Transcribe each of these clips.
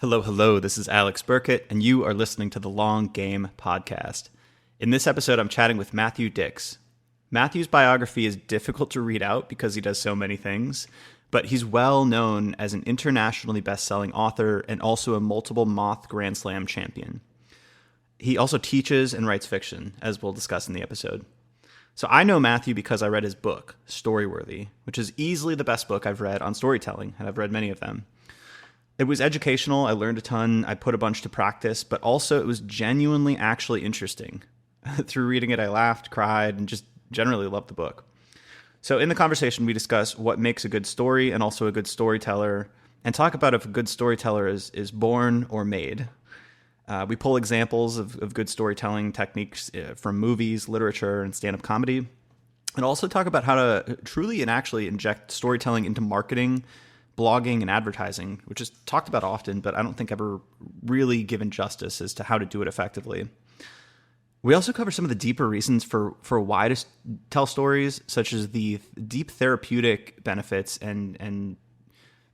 Hello, hello. This is Alex Burkett, and you are listening to the Long Game Podcast. In this episode, I'm chatting with Matthew Dix. Matthew's biography is difficult to read out because he does so many things, but he's well known as an internationally best-selling author and also a multiple Moth GrandSLAM champion. He also teaches and writes fiction, as we'll discuss in the episode. So I know Matthew because I read his book, Storyworthy, which is easily the best book I've read on storytelling, and I've read many of them. It was educational, I learned a ton, I put a bunch to practice, but also it was genuinely actually interesting. Through reading it, I laughed, cried, and just generally loved the book. So in the conversation, we discuss what makes a good story and also a good storyteller, and talk about if a good storyteller is born or made. We pull examples of good storytelling techniques from movies, literature, and stand-up comedy, and also talk about how to truly and actually inject storytelling into marketing, blogging, and advertising, which is talked about often, but I don't think ever really given justice as to how to do it effectively. We also cover some of the deeper reasons for why to tell stories, such as the deep therapeutic benefits and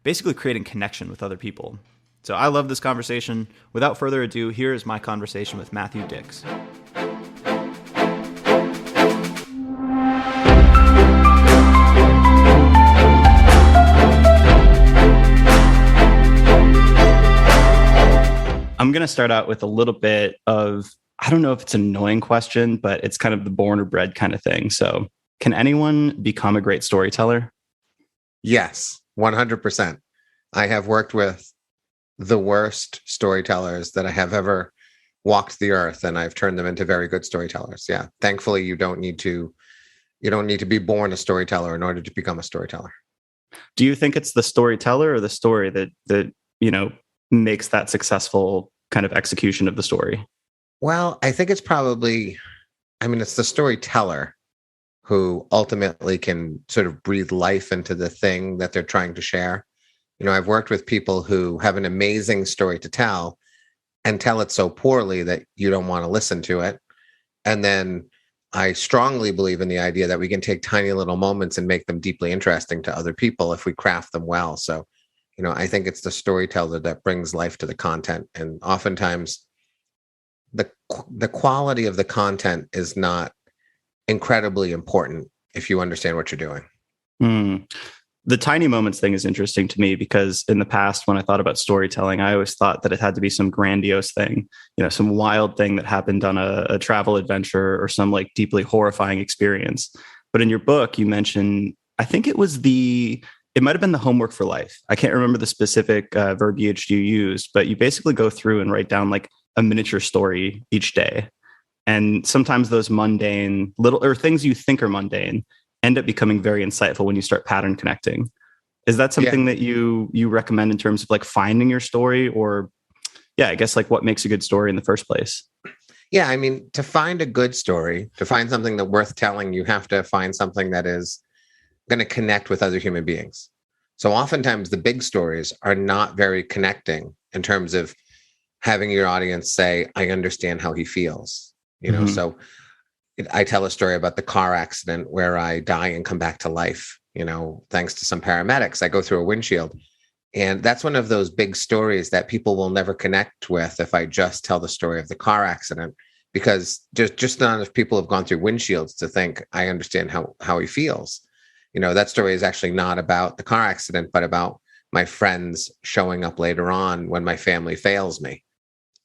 basically creating connection with other people. So I love this conversation. Without further ado, here is my conversation with Matthew Dix. I'm going to start out with a little bit of, I don't know if it's an annoying question, but it's kind of the born or bred kind of thing. So can anyone become a great storyteller? Yes, 100%. I have worked with the worst storytellers that I have ever walked the earth, and I've turned them into very good storytellers. Yeah. Thankfully, you don't need to be born a storyteller in order to become a storyteller. Do you think it's the storyteller or the story that makes that successful kind of execution of the story? Well, I think it's it's the storyteller who ultimately can sort of breathe life into the thing that they're trying to share. I've worked with people who have an amazing story to tell and tell it so poorly that you don't want to listen to it. And then I strongly believe in the idea that we can take tiny little moments and make them deeply interesting to other people if we craft them well. So I think it's the storyteller that brings life to the content. And oftentimes the quality of the content is not incredibly important if you understand what you're doing. The tiny moments thing is interesting to me because in the past, when I thought about storytelling, I always thought that it had to be some grandiose thing, some wild thing that happened on a travel adventure or some like deeply horrifying experience. But in your book, you mentioned, I think it might have been the homework for life. I can't remember the specific verbiage you used, but you basically go through and write down like a miniature story each day. And sometimes those mundane things you think are mundane end up becoming very insightful when you start pattern connecting. Is that something that you recommend in terms of like finding your story, or I guess like what makes a good story in the first place? Yeah. To find a good story, to find something that's worth telling, you have to find something that is going to connect with other human beings. So oftentimes the big stories are not very connecting in terms of having your audience say, I understand how he feels. So I tell a story about the car accident where I die and come back to life, thanks to some paramedics. I go through a windshield. And that's one of those big stories that people will never connect with if I just tell the story of the car accident, because just not enough people have gone through windshields to think I understand how he feels. That story is actually not about the car accident, but about my friends showing up later on when my family fails me.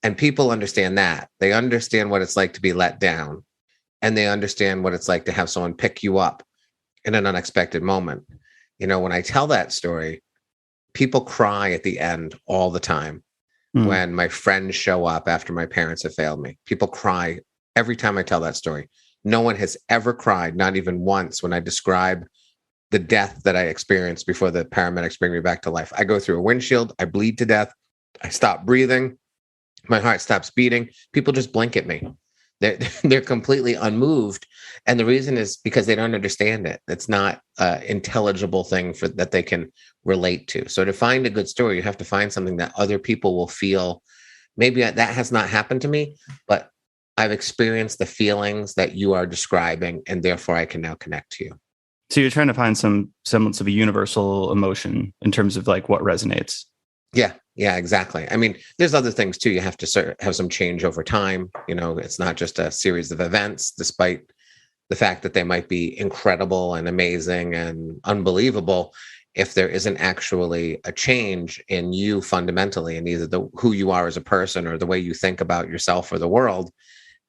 And people understand that. They understand what it's like to be let down. And they understand what it's like to have someone pick you up in an unexpected moment. When I tell that story, people cry at the end all the time. When my friends show up after my parents have failed me. People cry every time I tell that story. No one has ever cried, not even once, when I describe the death that I experienced before the paramedics bring me back to life. I go through a windshield, I bleed to death, I stop breathing, my heart stops beating. People just blink at me. They're completely unmoved. And the reason is because they don't understand it. It's not an intelligible thing that they can relate to. So to find a good story, you have to find something that other people will feel. Maybe that has not happened to me, but I've experienced the feelings that you are describing, and therefore I can now connect to you. So you're trying to find some semblance of a universal emotion in terms of like what resonates. Yeah, Yeah, exactly. I mean, there's other things too. You have to have some change over time. It's not just a series of events, despite the fact that they might be incredible and amazing and unbelievable. If there isn't actually a change in you fundamentally, in either who you are as a person or the way you think about yourself or the world,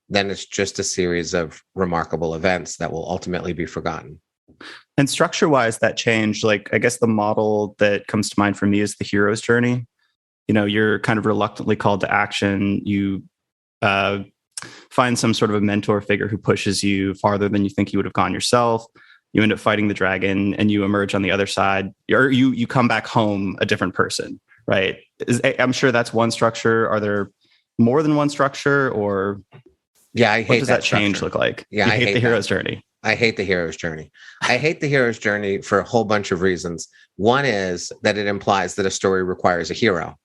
then it's just a series of remarkable events that will ultimately be forgotten. And structure-wise, that change, like I guess the model that comes to mind for me is the hero's journey. You're kind of reluctantly called to action. You find some sort of a mentor figure who pushes you farther than you think you would have gone yourself. You end up fighting the dragon and you emerge on the other side, or you come back home a different person, right? I'm sure that's one structure. Are there more than one structure, or yeah, I hate what does that structure. change look like? Yeah, I hate the hero's journey. I hate the hero's journey. I hate the hero's journey for a whole bunch of reasons. One is that it implies that a story requires a hero.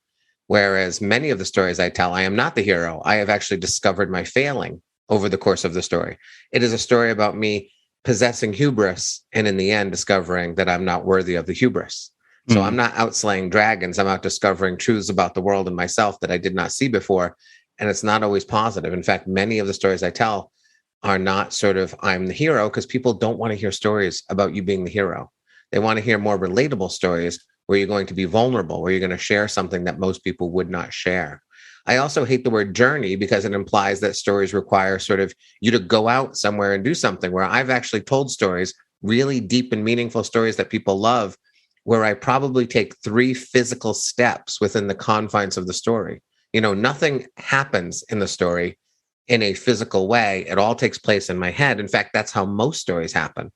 Whereas many of the stories I tell, I am not the hero. I have actually discovered my failing over the course of the story. It is a story about me possessing hubris and in the end discovering that I'm not worthy of the hubris. So I'm not out slaying dragons. I'm out discovering truths about the world and myself that I did not see before. And it's not always positive. In fact, many of the stories I tell are not sort of I'm the hero, because people don't want to hear stories about you being the hero. They want to hear more relatable stories where you're going to be vulnerable, where you're going to share something that most people would not share. I also hate the word journey because it implies that stories require sort of you to go out somewhere and do something, where I've actually told stories, really deep and meaningful stories that people love, where I probably take 3 physical steps within the confines of the story. Nothing happens in the story in a physical way. It all takes place in my head. In fact, that's how most stories happen.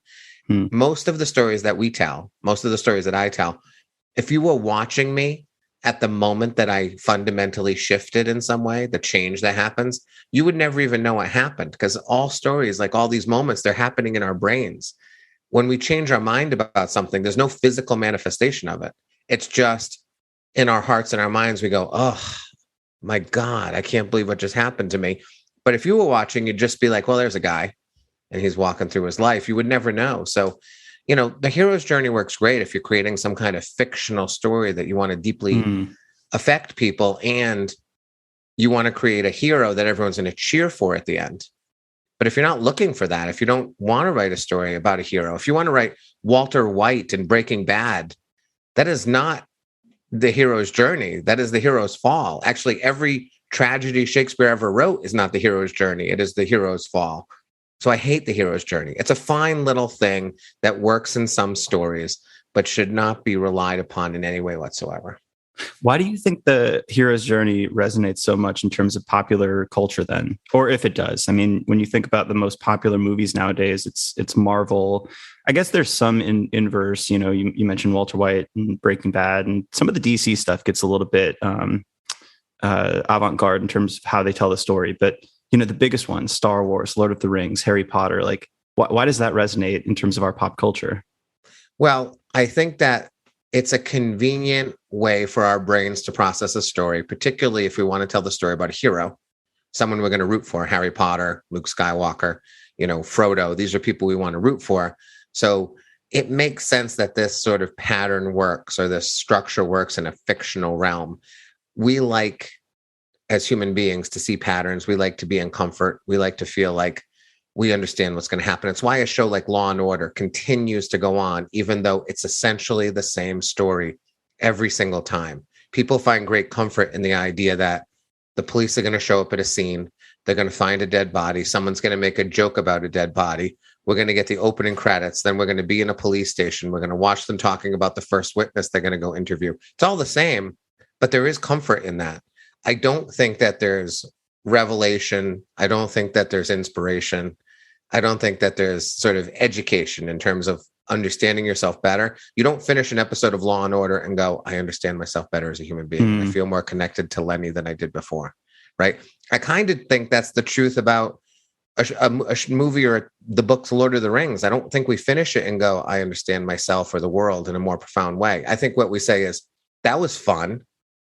Most of the stories that we tell, most of the stories that I tell, if you were watching me at the moment that I fundamentally shifted in some way, the change that happens, you would never even know what happened, because all stories, like all these moments, they're happening in our brains. When we change our mind about something, there's no physical manifestation of it. It's just in our hearts and our minds. We go, oh my God, I can't believe what just happened to me. But if you were watching, you'd just be like, well, there's a guy and he's walking through his life. You would never know. So, the hero's journey works great if you're creating some kind of fictional story that you want to deeply affect people, and you want to create a hero that everyone's going to cheer for at the end. But if you're not looking for that, if you don't want to write a story about a hero, if you want to write Walter White in Breaking Bad, that is not the hero's journey. That is the hero's fall. Actually, every tragedy Shakespeare ever wrote is not the hero's journey. It is the hero's fall. So I hate the hero's journey. It's a fine little thing that works in some stories, but should not be relied upon in any way whatsoever. Why do you think the hero's journey resonates so much in terms of popular culture then? Or if it does? I mean, when you think about the most popular movies nowadays, it's Marvel. I guess there's some inverse, you mentioned Walter White and Breaking Bad, and some of the DC stuff gets a little bit avant-garde in terms of how they tell the story. But, the biggest ones, Star Wars, Lord of the Rings, Harry Potter, like why does that resonate in terms of our pop culture? Well, I think that it's a convenient way for our brains to process a story, particularly if we want to tell the story about a hero, someone we're going to root for, Harry Potter, Luke Skywalker, Frodo. These are people we want to root for. So it makes sense that this sort of pattern works, or this structure works in a fictional realm. We like, as human beings, to see patterns. We like to be in comfort. We like to feel like we understand what's going to happen. It's why a show like Law and Order continues to go on, even though it's essentially the same story every single time. People find great comfort in the idea that the police are going to show up at a scene. They're going to find a dead body. Someone's going to make a joke about a dead body. We're going to get the opening credits. Then we're going to be in a police station. We're going to watch them talking about the first witness they're going to go interview. It's all the same, but there is comfort in that. I don't think that there's revelation. I don't think that there's inspiration. I don't think that there's sort of education in terms of understanding yourself better. You don't finish an episode of Law and Order and go, I understand myself better as a human being. I feel more connected to Lenny than I did before, right? I kind of think that's the truth about a movie or the books Lord of the Rings. I don't think we finish it and go, I understand myself or the world in a more profound way. I think what we say is, that was fun.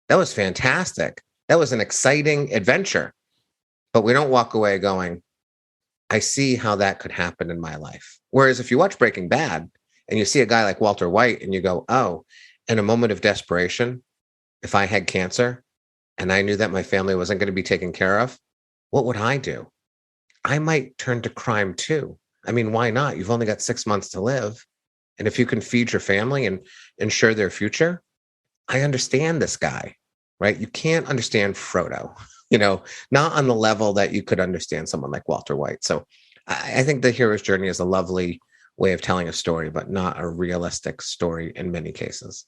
That was fantastic. That was an exciting adventure. But we don't walk away going, I see how that could happen in my life. Whereas if you watch Breaking Bad and you see a guy like Walter White and you go, oh, in a moment of desperation, if I had cancer and I knew that my family wasn't going to be taken care of, what would I do? I might turn to crime too. I mean, why not? You've only got 6 months to live. And if you can feed your family and ensure their future, I understand this guy, right? You can't understand Frodo, not on the level that you could understand someone like Walter White. So I think the hero's journey is a lovely way of telling a story, but not a realistic story in many cases.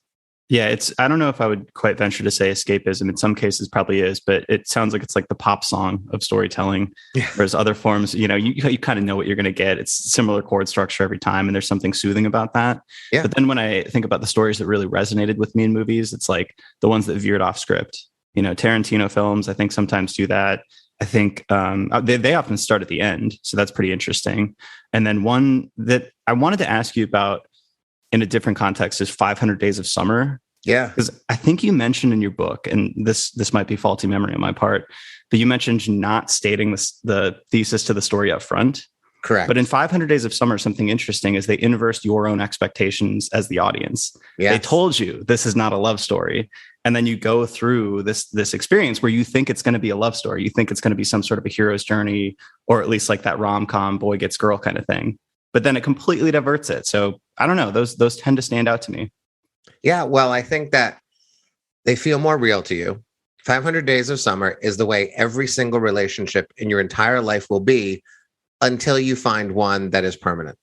Yeah, I don't know if I would quite venture to say escapism. In some cases probably is, but it sounds like it's like the pop song of storytelling. Yeah. Whereas other forms, you kind of know what you're going to get. It's similar chord structure every time. And there's something soothing about that. Yeah. But then when I think about the stories that really resonated with me in movies, it's like the ones that veered off script. Tarantino films, I think sometimes do that. I think they often start at the end. So that's pretty interesting. And then one that I wanted to ask you about in a different context is 500 Days of Summer. Yeah. Because I think you mentioned in your book, and this might be faulty memory on my part, but you mentioned not stating the thesis to the story up front. Correct. But in 500 Days of Summer, something interesting is they inversed your own expectations as the audience. Yes. They told you this is not a love story. And then you go through this experience where you think it's going to be a love story. You think it's going to be some sort of a hero's journey, or at least like that rom-com boy gets girl kind of thing. But then it completely diverts it. So I don't know. Those tend to stand out to me. Yeah, well, I think that they feel more real to you. 500 Days of Summer is the way every single relationship in your entire life will be until you find one that is permanent,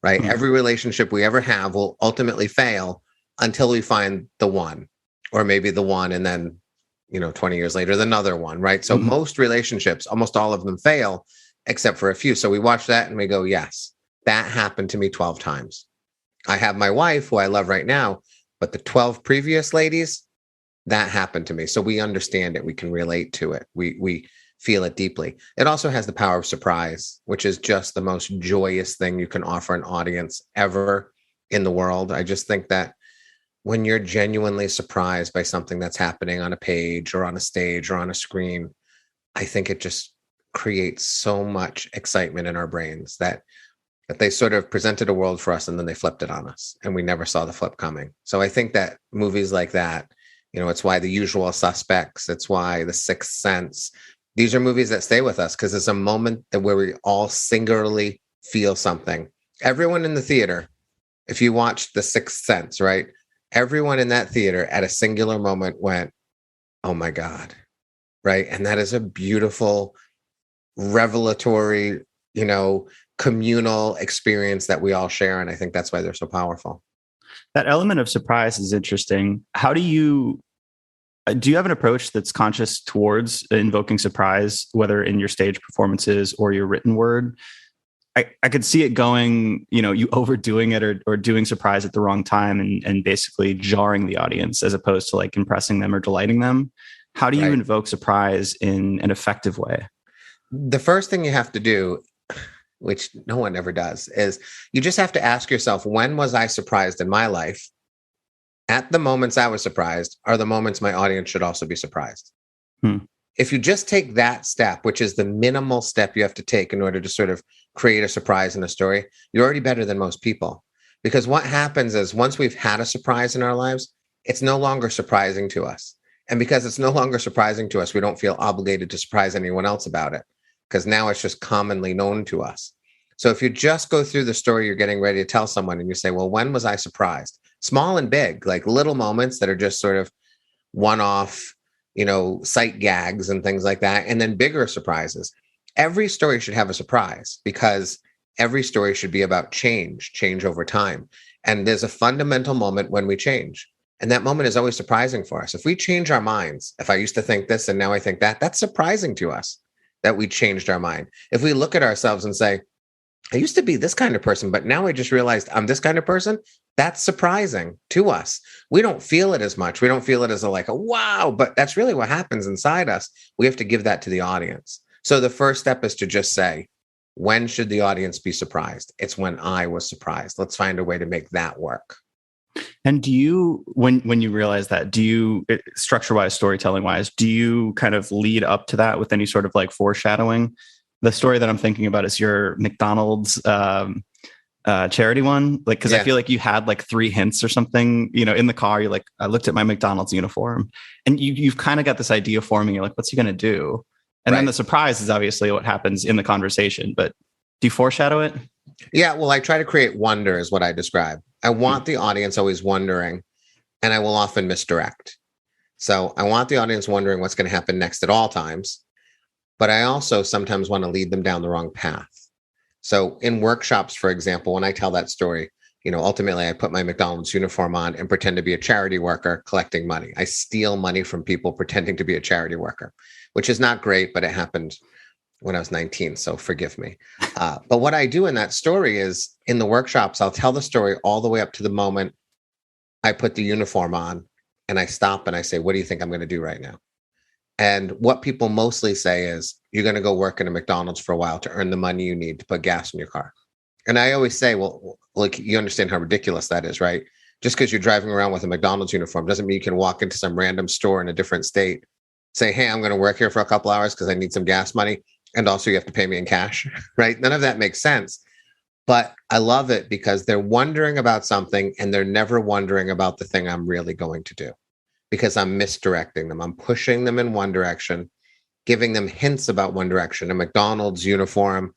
right? Mm-hmm. Every relationship we ever have will ultimately fail until we find the one, or maybe the one and then, 20 years later, another one, right? So mm-hmm. Most relationships, almost all of them fail, except for a few. So we watch that and we go, yes, that happened to me 12 times. I have my wife, who I love right now, but the 12 previous ladies, that happened to me. So we understand it. We can relate to it. We feel it deeply. It also has the power of surprise, which is just the most joyous thing you can offer an audience ever in the world. I just think that when you're genuinely surprised by something that's happening on a page or on a stage or on a screen, I think it just creates so much excitement in our brains that they sort of presented a world for us and then they flipped it on us and we never saw the flip coming. So I think that movies like that, it's why The Usual Suspects, it's why The Sixth Sense, these are movies that stay with us because it's a moment where we all singularly feel something. Everyone in the theater, if you watched The Sixth Sense, right? Everyone in that theater at a singular moment went, oh my God, right? And that is a beautiful, revelatory, communal experience that we all share. And I think that's why they're so powerful. That element of surprise is interesting. How do you have an approach that's conscious towards invoking surprise, whether in your stage performances or your written word? I could see it going, you overdoing it or doing surprise at the wrong time and basically jarring the audience as opposed to like impressing them or delighting them. How do you invoke surprise in an effective way? The first thing you have to do, which no one ever does, is you just have to ask yourself, when was I surprised in my life? At the moments I was surprised are the moments my audience should also be surprised. If you just take that step, which is the minimal step you have to take in order to sort of create a surprise in a story, you're already better than most people. Because what happens is once we've had a surprise in our lives, it's no longer surprising to us. And because it's no longer surprising to us, we don't feel obligated to surprise anyone else about it, because now it's just commonly known to us. So if you just go through the story you're getting ready to tell someone and you say, well, when was I surprised? Small and big, like little moments that are just sort of one-off, sight gags and things like that. And then bigger surprises. Every story should have a surprise because every story should be about change over time. And there's a fundamental moment when we change. And that moment is always surprising for us. If we change our minds, if I used to think this and now I think that, that's surprising to us that we changed our mind. If we look at ourselves and say, I used to be this kind of person, but now I just realized I'm this kind of person, that's surprising to us. We don't feel it as much. We don't feel it as a wow, but that's really what happens inside us. We have to give that to the audience. So the first step is to just say, when should the audience be surprised? It's when I was surprised. Let's find a way to make that work. And do you, when you realize that, do you, structure-wise, storytelling-wise, do you kind of lead up to that with any sort of foreshadowing? The story that I'm thinking about is your McDonald's charity one? Like, because I Yeah. feel like you had like 3 hints or something, in the car. You're like, I looked at my McDonald's uniform, and you've kind of got this idea forming. You're like, what's he going to do? And then Right. the surprise is obviously what happens in the conversation. But do you foreshadow it? Yeah. Well, I try to create wonder is what I describe. I want the audience always wondering, and I will often misdirect. So I want the audience wondering what's going to happen next at all times. But I also sometimes want to lead them down the wrong path. So in workshops, for example, when I tell that story, ultimately I put my McDonald's uniform on and pretend to be a charity worker collecting money. I steal money from people pretending to be a charity worker, which is not great, but it happened when I was 19. So forgive me. But what I do in that story is in the workshops, I'll tell the story all the way up to the moment I put the uniform on and I stop and I say, what do you think I'm going to do right now? And what people mostly say is, you're going to go work in a McDonald's for a while to earn the money you need to put gas in your car. And I always say, well, look, you understand how ridiculous that is, right? Just because you're driving around with a McDonald's uniform doesn't mean you can walk into some random store in a different state, say, hey, I'm going to work here for a couple hours because I need some gas money. And also you have to pay me in cash, right? None of that makes sense. But I love it because they're wondering about something and they're never wondering about the thing I'm really going to do. Because I'm misdirecting them. I'm pushing them in one direction, giving them hints about one direction. A McDonald's uniform.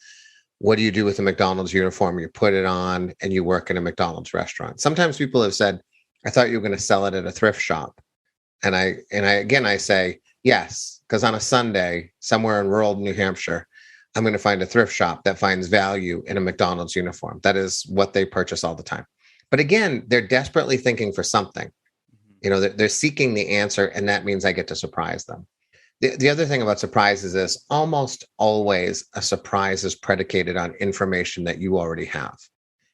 What do you do with a McDonald's uniform? You put it on and you work in a McDonald's restaurant. Sometimes people have said, I thought you were going to sell it at a thrift shop. And I say, yes, because on a Sunday, somewhere in rural New Hampshire, I'm going to find a thrift shop that finds value in a McDonald's uniform. That is what they purchase all the time. But again, they're desperately thinking for something. They're seeking the answer, and that means I get to surprise them. The other thing about surprises is almost always a surprise is predicated on information that you already have.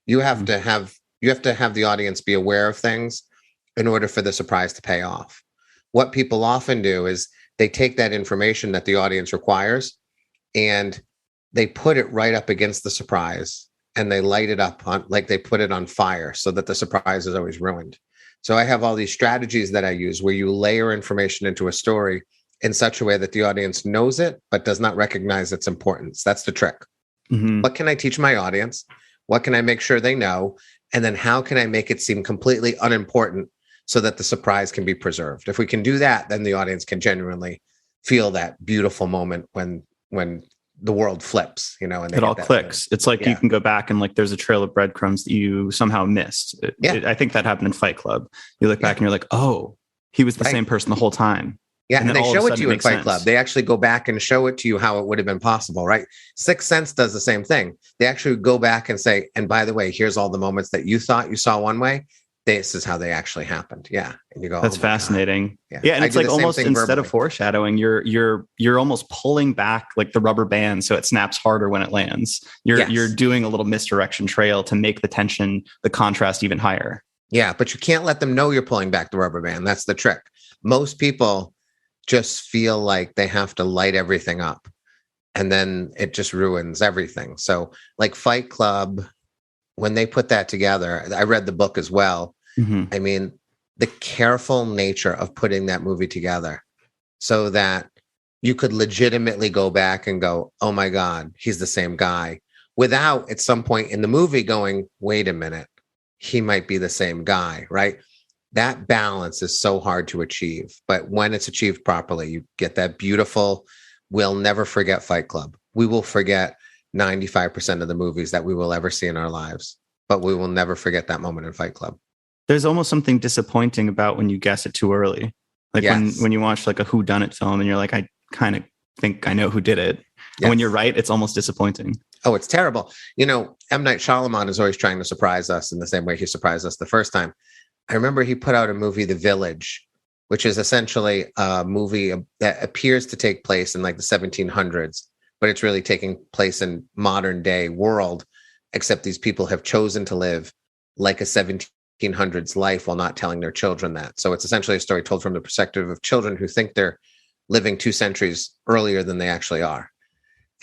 You have to have the audience be aware of things in order for the surprise to pay off. What people often do is they take that information that the audience requires and they put it right up against the surprise and they light it up like they put it on fire so that the surprise is always ruined. So I have all these strategies that I use where you layer information into a story in such a way that the audience knows it, but does not recognize its importance. That's the trick. Mm-hmm. What can I teach my audience? What can I make sure they know? And then how can I make it seem completely unimportant so that the surprise can be preserved? If we can do that, then the audience can genuinely feel that beautiful moment when the world flips, and it all clicks. It's like you can go back and like there's a trail of breadcrumbs that you somehow missed. I think that happened in Fight Club. You look back and you're like, oh, he was the same person the whole time. Yeah, and they show it to you in Fight Club. They actually go back and show it to you how it would have been possible, right? Sixth Sense does the same thing. They actually go back and say, and by the way, here's all the moments that you thought you saw one way. This is how they actually happened. Yeah. And you go, that's fascinating. Yeah. And it's like almost instead of foreshadowing, you're almost pulling back like the rubber band so it snaps harder when it lands. You're doing a little misdirection trail to make the tension, the contrast even higher. Yeah, but you can't let them know you're pulling back the rubber band. That's the trick. Most people just feel like they have to light everything up and then it just ruins everything. So like Fight Club, when they put that together, I read the book as well. Mm-hmm. I mean, the careful nature of putting that movie together so that you could legitimately go back and go, oh my God, he's the same guy, without at some point in the movie going, wait a minute, he might be the same guy, right? That balance is so hard to achieve. But when it's achieved properly, you get that beautiful, we'll never forget Fight Club. We will forget 95% of the movies that we will ever see in our lives, but we will never forget that moment in Fight Club. There's almost something disappointing about when you guess it too early. Like when you watch like a whodunit film and you're like, I kind of think I know who did it. Yes. And when you're right, it's almost disappointing. Oh, it's terrible. M. Night Shyamalan is always trying to surprise us in the same way he surprised us the first time. I remember he put out a movie, The Village, which is essentially a movie that appears to take place in like the 1700s, but it's really taking place in modern day world, except these people have chosen to live like a 1700s life while not telling their children that. So it's essentially a story told from the perspective of children who think they're living 2 centuries earlier than they actually are.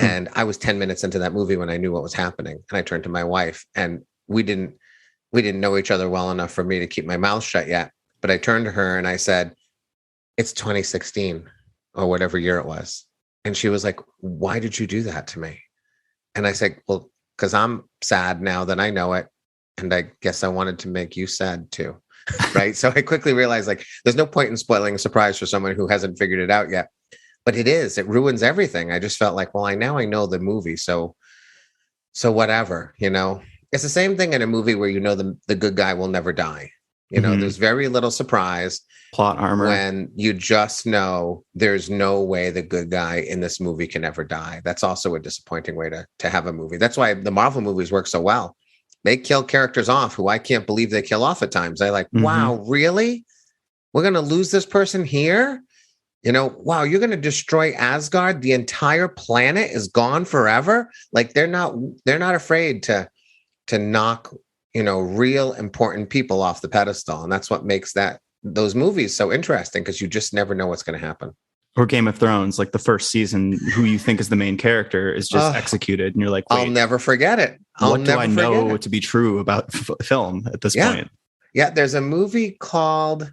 And I was 10 minutes into that movie when I knew what was happening. And I turned to my wife and we didn't know each other well enough for me to keep my mouth shut yet. But I turned to her and I said, it's 2016 or whatever year it was. And she was like, why did you do that to me? And I said, well, because I'm sad now that I know it. And I guess I wanted to make you sad too. Right. So I quickly realized like there's no point in spoiling a surprise for someone who hasn't figured it out yet. But it ruins everything. I just felt like, well, I know the movie. So whatever, it's the same thing in a movie where the good guy will never die. There's very little surprise, plot armor, when you just know there's no way the good guy in this movie can ever die. That's also a disappointing way to have a movie. That's why the Marvel movies work so well. They kill characters off who I can't believe they kill off at times. I like, wow, really? We're going to lose this person here? Wow, you're going to destroy Asgard. The entire planet is gone forever. Like they're not afraid to knock, real important people off the pedestal. And that's what makes those movies so interesting, because you just never know what's going to happen. Or Game of Thrones, like the first season, who you think is the main character is just executed. And you're like, I'll never forget it. What do I know to be true about film at this point? Yeah. There's a movie called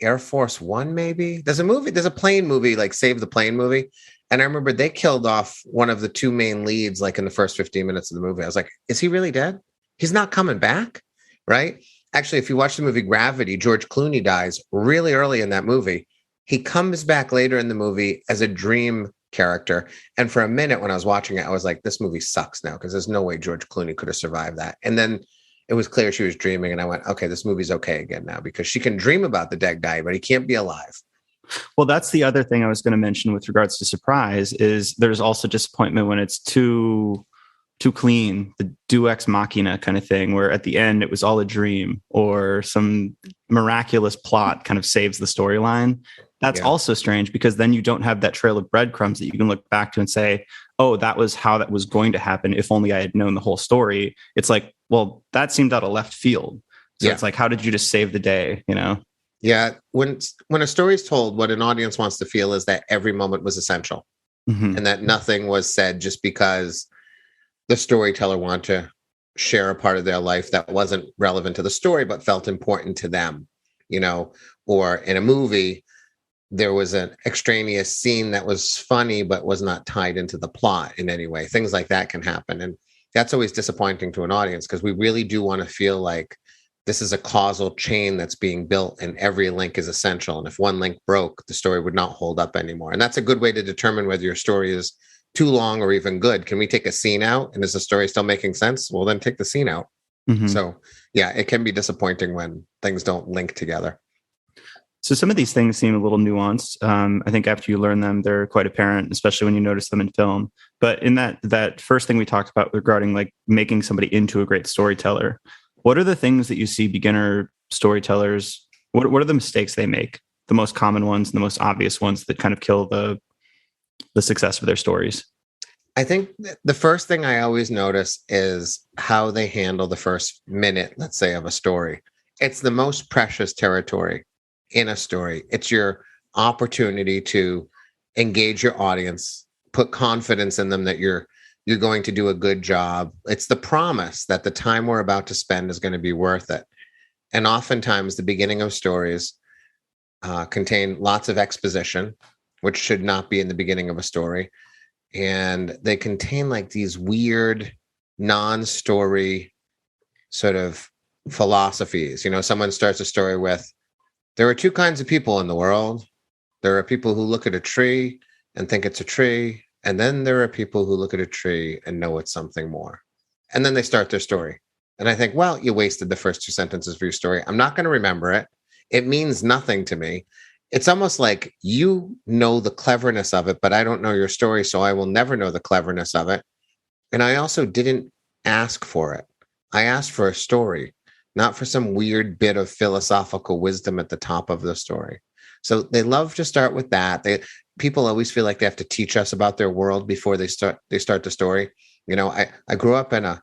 Air Force One, maybe. There's a plane movie, like Save the Plane movie. And I remember they killed off one of the two main leads, like in the first 15 minutes of the movie. I was like, is he really dead? He's not coming back, right? Actually, if you watch the movie Gravity, George Clooney dies really early in that movie. He comes back later in the movie as a dream character. And for a minute when I was watching it, I was like, this movie sucks now, because there's no way George Clooney could have survived that. And then it was clear she was dreaming. And I went, okay, this movie's okay again now, because she can dream about the dead guy, but he can't be alive. Well, that's the other thing I was going to mention with regards to surprise is there's also disappointment when it's too clean, the Deus Ex Machina kind of thing, where at the end it was all a dream or some miraculous plot kind of saves the storyline. That's also strange, because then you don't have that trail of breadcrumbs that you can look back to and say, oh, that was how that was going to happen. If only I had known the whole story. It's like, well, that seemed out of left field. So it's like, how did you just save the day? Yeah. When a story is told, what an audience wants to feel is that every moment was essential, and that nothing was said just because the storyteller wanted to share a part of their life that wasn't relevant to the story, but felt important to them, or in a movie, there was an extraneous scene that was funny, but was not tied into the plot in any way. Things like that can happen. And that's always disappointing to an audience, because we really do want to feel like this is a causal chain that's being built and every link is essential. And if one link broke, the story would not hold up anymore. And that's a good way to determine whether your story is too long or even good. Can we take a scene out, and is the story still making sense? Well, then take the scene out. So yeah, it can be disappointing when things don't link together. So some of these things seem a little nuanced. I think after you learn them, they're quite apparent, especially when you notice them in film. But in that first thing we talked about regarding like making somebody into a great storyteller, what are the things that you see beginner storytellers, what are the mistakes they make? The most common ones, the most obvious ones that kind of kill the success of their stories? I think the first thing I always notice is how they handle the first minute, let's say, of a story. It's the most precious territory in a story. It's your opportunity to engage your audience, put confidence in them that you're going to do a good job. It's the promise that the time we're about to spend is going to be worth it. And oftentimes the beginning of stories contain lots of exposition, which should not be in the beginning of a story. And they contain like these weird non-story sort of philosophies. Someone starts a story with, there are two kinds of people in the world. There are people who look at a tree and think it's a tree. And then there are people who look at a tree and know it's something more. And then they start their story. And I think, well, you wasted the first two sentences of your story. I'm not going to remember it. It means nothing to me. It's almost like you know the cleverness of it, but I don't know your story, so I will never know the cleverness of it. And I also didn't ask for it. I asked for a story, not for some weird bit of philosophical wisdom at the top of the story. So they love to start with that. People always feel like they have to teach us about their world before they start the story. I grew up in a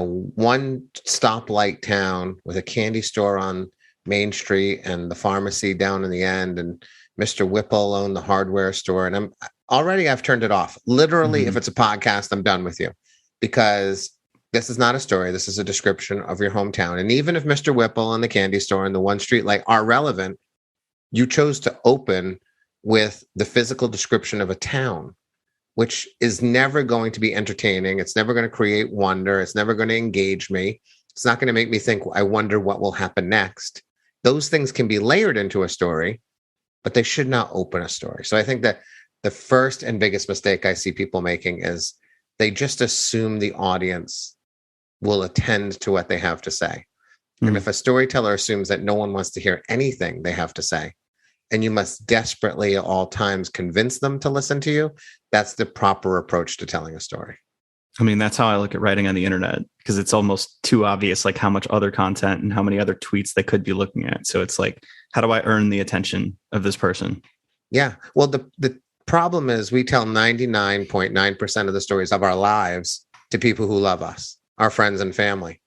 one stoplight town with a candy store on Main Street and the pharmacy down in the end, and Mr. Whipple owned the hardware store. And I've turned it off. Literally, if it's a podcast, I'm done with you, because this is not a story. This is a description of your hometown. And even if Mr. Whipple and the candy store and the one street light are relevant, you chose to open with the physical description of a town. which is never going to be entertaining. It's never going to create wonder. It's never going to engage me. It's not going to make me think, I wonder what will happen next. Those things can be layered into a story, but they should not open a story. So I think that the first and biggest mistake I see people making is they just assume the audience will attend to what they have to say. And if a storyteller assumes that no one wants to hear anything they have to say, and you must desperately at all times convince them to listen to you, that's the proper approach to telling a story. I mean, that's how I look at writing on the internet, because it's almost too obvious, like how much other content and how many other tweets they could be looking at. So it's like, how do I earn the attention of this person? Yeah. Well, the problem is we tell 99.9% of the stories of our lives to people who love us, our friends and family.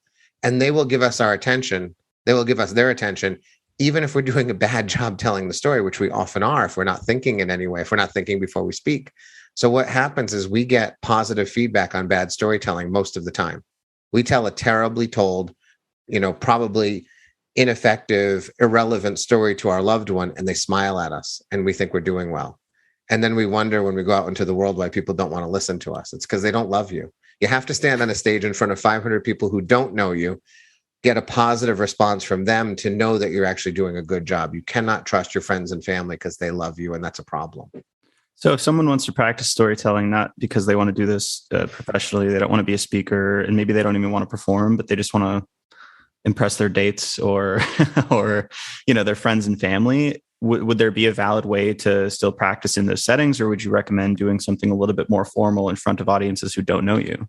And they will give us our attention. They will give us their attention, even if we're doing a bad job telling the story, which we often are, if we're not thinking in any way, if we're not thinking before we speak. So what happens is we get positive feedback on bad storytelling most of the time. We tell a terribly told, probably ineffective, irrelevant story to our loved one, and they smile at us and we think we're doing well. And then we wonder when we go out into the world why people don't want to listen to us. It's because they don't love you. You have to stand on a stage in front of 500 people who don't know you, get a positive response from them to know that you're actually doing a good job. You cannot trust your friends and family because they love you, and that's a problem. So if someone wants to practice storytelling, not because they want to do this professionally, they don't want to be a speaker, and maybe they don't even want to perform, but they just want to impress their dates or their friends and family, would there be a valid way to still practice in those settings, or would you recommend doing something a little bit more formal in front of audiences who don't know you?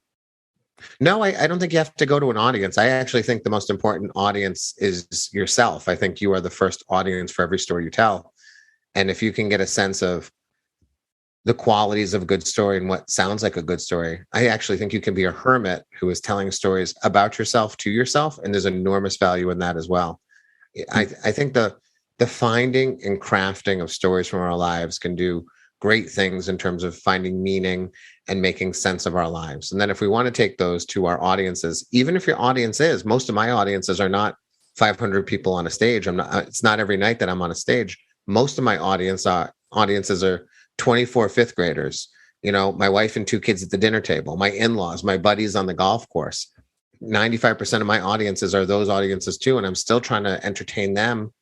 No, I don't think you have to go to an audience. I actually think the most important audience is yourself. I think you are the first audience for every story you tell. And if you can get a sense of the qualities of a good story and what sounds like a good story, I actually think you can be a hermit who is telling stories about yourself to yourself. And there's enormous value in that as well. I think the finding and crafting of stories from our lives can do great things in terms of finding meaning and making sense of our lives. And then if we want to take those to our audiences, even if your audience is, most of my audiences are not 500 people on a stage. It's not every night that I'm on a stage. Most of my audiences are 24 fifth graders, my wife and 2 kids at the dinner table, my in-laws, my buddies on the golf course. 95% of my audiences are those audiences too. And I'm still trying to entertain them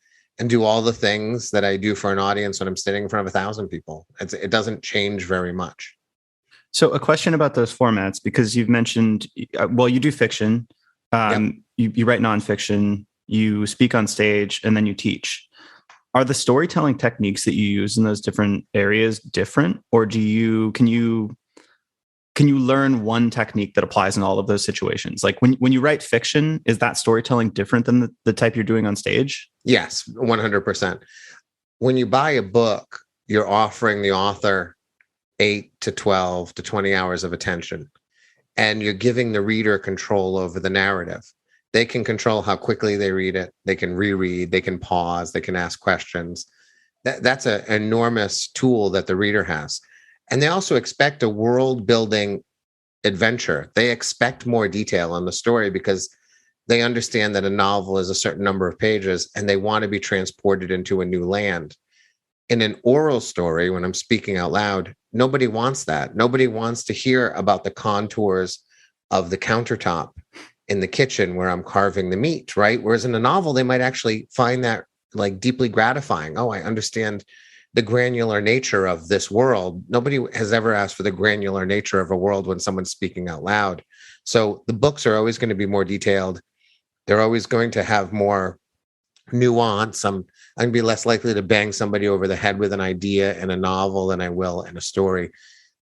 and do all the things that I do for an audience when I'm sitting in front of 1,000 people. It doesn't change very much. So a question about those formats, because you've mentioned, you do fiction, Yep. you write nonfiction, you speak on stage, and then you teach. Are the storytelling techniques that you use in those different areas different, or can you learn one technique that applies in all of those situations? Like when you write fiction, is that storytelling different than the type you're doing on stage? Yes, 100%. When you buy a book, you're offering the author 8 to 12 to 20 hours of attention, and you're giving the reader control over the narrative. They can control how quickly they read it. They can reread, they can pause, they can ask questions. That's an enormous tool that the reader has. And they also expect a world building adventure. They expect more detail on the story because they understand that a novel is a certain number of pages and they want to be transported into a new land. In an oral story, when I'm speaking out loud, nobody wants that. Nobody wants to hear about the contours of the countertop in the kitchen where I'm carving the meat, right? Whereas in a novel, they might actually find that like deeply gratifying. Oh, I understand the granular nature of this world. Nobody has ever asked for the granular nature of a world when someone's speaking out loud. So the books are always going to be more detailed. They're always going to have more nuance. I'm going to be less likely to bang somebody over the head with an idea in a novel than I will in a story.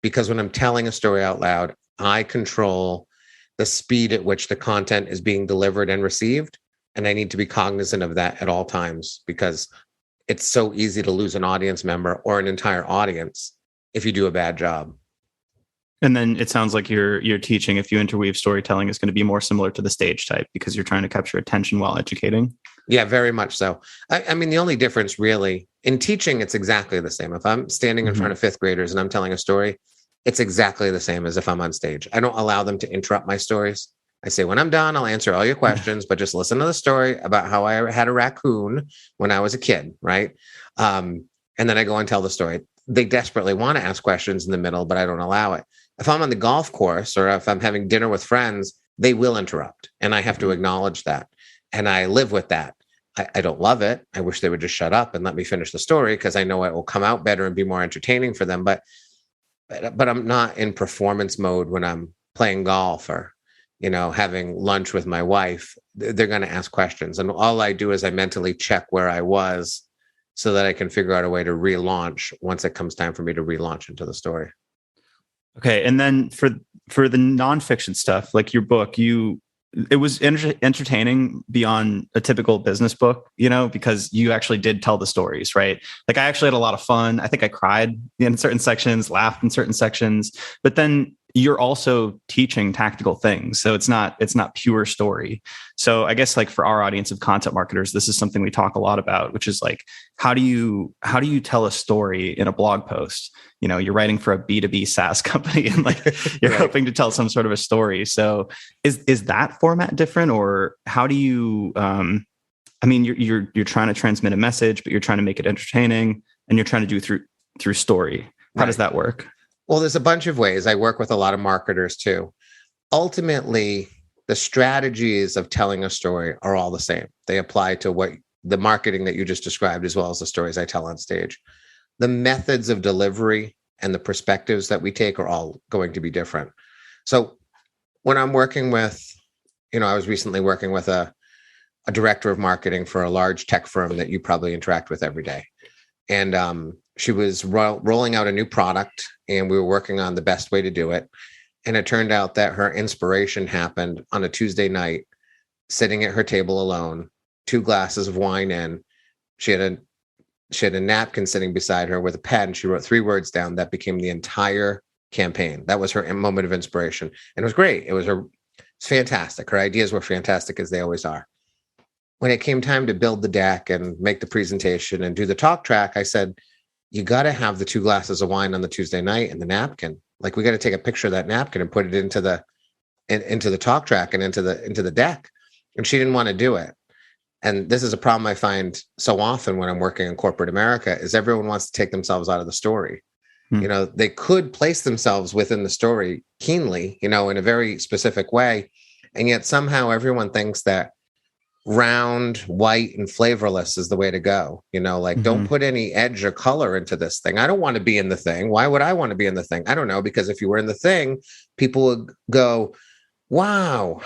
Because when I'm telling a story out loud, I control the speed at which the content is being delivered and received. And I need to be cognizant of that at all times, because it's so easy to lose an audience member or an entire audience if you do a bad job. And then it sounds like you're teaching, if you interweave storytelling, is going to be more similar to the stage type because you're trying to capture attention while educating. Yeah, very much so. I mean, the only difference really in teaching, it's exactly the same. If I'm standing in front of fifth graders and I'm telling a story, it's exactly the same as if I'm on stage. I don't allow them to interrupt my stories. I say, when I'm done, I'll answer all your questions, but just listen to the story about how I had a raccoon when I was a kid, right? And then I go and tell the story. they desperately want to ask questions in the middle, but I don't allow it. If I'm on the golf course or if I'm having dinner with friends, they will interrupt. And I have to acknowledge that. And I live with that. I don't love it. I wish they would just shut up and let me finish the story because I know it will come out better and be more entertaining for them. But I'm not in performance mode when I'm playing golf or, having lunch with my wife. They're going to ask questions. And all I do is I mentally check where I was so that I can figure out a way to relaunch once it comes time for me to relaunch into the story. Okay. And then for the nonfiction stuff, like your book, it was entertaining beyond a typical business book, because you actually did tell the stories, right? Like I actually had a lot of fun. I think I cried in certain sections, laughed in certain sections, but then you're also teaching tactical things. So it's not pure story. So I guess like for our audience of content marketers, this is something we talk a lot about, which is like, how do you tell a story in a blog post? You're writing for a B2B SaaS company and like you're Right. hoping to tell some sort of a story. So is that format different, or how do you, you're trying to transmit a message, but you're trying to make it entertaining and you're trying to do through story. How does that work? Well, there's a bunch of ways. I work with a lot of marketers too. Ultimately, the strategies of telling a story are all the same. They apply to what the marketing that you just described, as well as the stories I tell on stage. The methods of delivery and the perspectives that we take are all going to be different. So when I'm working with, I was recently working with a director of marketing for a large tech firm that you probably interact with every day. And she was rolling out a new product, and we were working on the best way to do it. And it turned out that her inspiration happened on a Tuesday night, sitting at her table alone, 2 glasses of wine in. She had a napkin sitting beside her with a pen. She wrote 3 words down that became the entire campaign. That was her moment of inspiration. And it was great. It's fantastic. Her ideas were fantastic, as they always are. When it came time to build the deck and make the presentation and do the talk track, I said, you got to have the 2 glasses of wine on the Tuesday night and the napkin. Like, we got to take a picture of that napkin and put it into the talk track and into the deck. And she didn't want to do it. And this is a problem I find so often when I'm working in corporate America, is everyone wants to take themselves out of the story. They could place themselves within the story keenly, in a very specific way. And yet somehow everyone thinks that round, white, and flavorless is the way to go. Don't put any edge or color into this thing. I don't want to be in the thing. Why would I want to be in the thing? I don't know, because if you were in the thing, people would go, wow,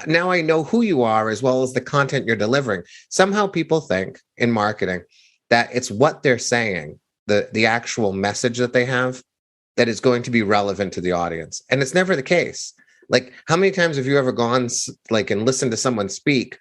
now I know who you are, as well as the content you're delivering. Somehow people think in marketing that it's what they're saying, the actual message that they have, that is going to be relevant to the audience. And it's never the case. Like, how many times have you ever gone and listened to someone speak,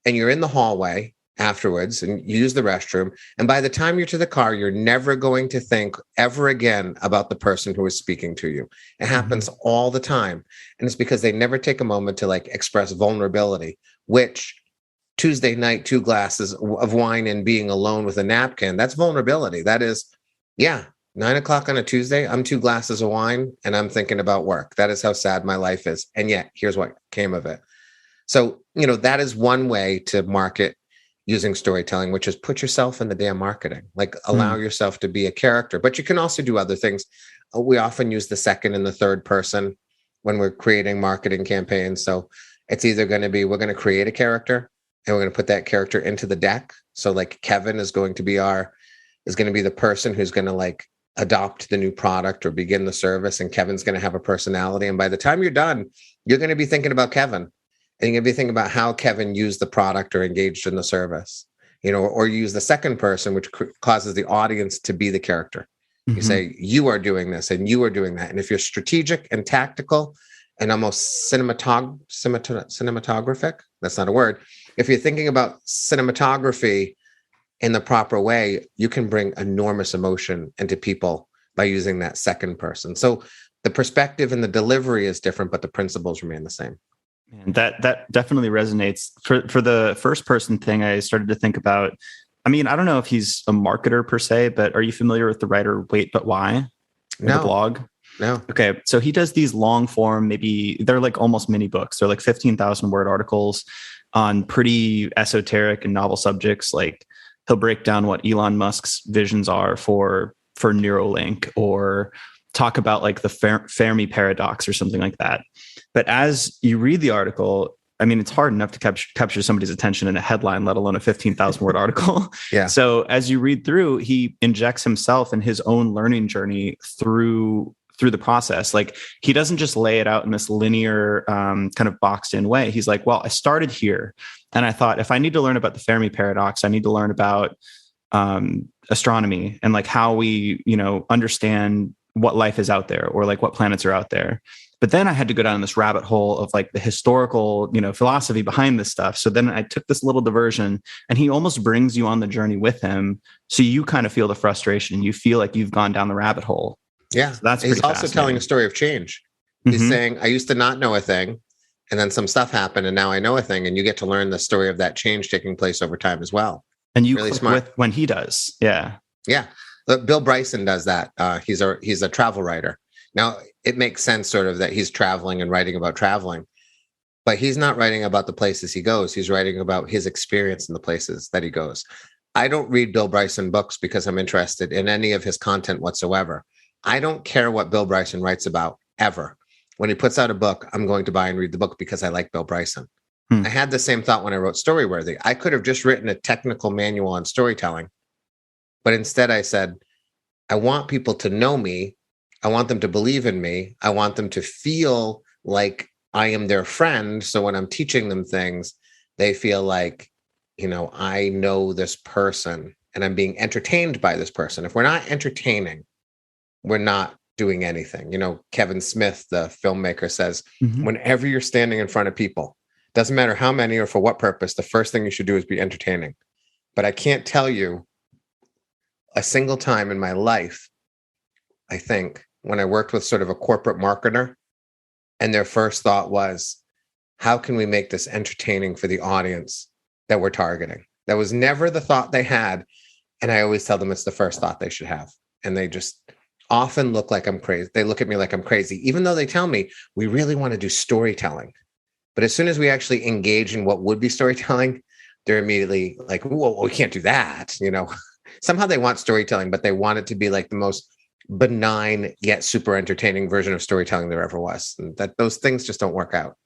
and you're in the hallway afterwards and you use the restroom, and by the time you're to the car, you're never going to think ever again about the person who is speaking to you. It happens all the time. And it's because they never take a moment to express vulnerability, which Tuesday night, 2 glasses of wine and being alone with a napkin, that's vulnerability. That is, 9:00 on a Tuesday, I'm 2 glasses of wine and I'm thinking about work. That is how sad my life is. And yet here's what came of it. So, that is one way to market using storytelling, which is put yourself in the damn marketing, allow yourself to be a character. But you can also do other things. We often use the second and the third person when we're creating marketing campaigns. So it's either going to be, we're going to create a character and we're going to put that character into the deck. So Kevin is going to be the person who's going to adopt the new product or begin the service, and Kevin's going to have a personality. And by the time you're done, you're going to be thinking about Kevin, and you're going to be thinking about how Kevin used the product or engaged in the service, or use the second person, which causes the audience to be the character. You say, you are doing this and you are doing that. And if you're strategic and tactical and almost cinematographic, that's not a word. If you're thinking about cinematography in the proper way, you can bring enormous emotion into people by using that second person. So the perspective and the delivery is different, but the principles remain the same. And that definitely resonates. For the first person thing, I started to think about, I don't know if he's a marketer per se, but are you familiar with the writer Wait But Why? No. The blog? No. Okay. So he does these long form, maybe they're almost mini books. They're 15,000 word articles on pretty esoteric and novel subjects. He'll break down what Elon Musk's visions are for for Neuralink or talk about like the Fermi paradox or something like that. But as you read the article, I mean, it's hard enough to capture somebody's attention in a headline, let alone a 15,000 word article. Yeah. So as you read through, he injects himself and his own learning journey through the process. Like, he doesn't just lay it out in this linear kind of boxed in way. He's like, well, I started here and I thought, if I need to learn about the Fermi paradox, I need to learn about astronomy and like how we, understand what life is out there or like what planets are out there. But then I had to go down this rabbit hole of like the historical, philosophy behind this stuff. So then I took this little diversion, and he almost brings you on the journey with him. So you kind of feel the frustration. You feel like you've gone down the rabbit hole. Yeah. So that's he's also telling a story of change. He's saying, I used to not know a thing, and then some stuff happened, and now I know a thing. And you get to learn the story of that change taking place over time as well. And you really click smart with when he does. Yeah. Yeah. Bill Bryson does that. He's a travel writer. Now, it makes sense sort of that he's traveling and writing about traveling, but he's not writing about the places he goes. He's writing about his experience in the places that he goes. I don't read Bill Bryson books because I'm interested in any of his content whatsoever. I don't care what Bill Bryson writes about ever. When he puts out a book, I'm going to buy and read the book because I like Bill Bryson. I had the same thought when I wrote Storyworthy. I could have just written a technical manual on storytelling, but instead I said, I want people to know me. I want them to believe in me. I want them to feel like I am their friend. So when I'm teaching them things, they feel like, I know this person and I'm being entertained by this person. If we're not entertaining, we're not doing anything. Kevin Smith, the filmmaker, says, whenever you're standing in front of people, doesn't matter how many or for what purpose, the first thing you should do is be entertaining. But I can't tell you a single time in my life, I think, when I worked with sort of a corporate marketer, and their first thought was, how can we make this entertaining for the audience that we're targeting? That was never the thought they had. And I always tell them it's the first thought they should have. And they just often look like I'm crazy. They look at me like I'm crazy, even though they tell me we really want to do storytelling. But as soon as we actually engage in what would be storytelling, they're immediately like, whoa, we can't do that. Somehow they want storytelling, but they want it to be like the most benign yet super entertaining version of storytelling there ever was. And that those things just don't work out.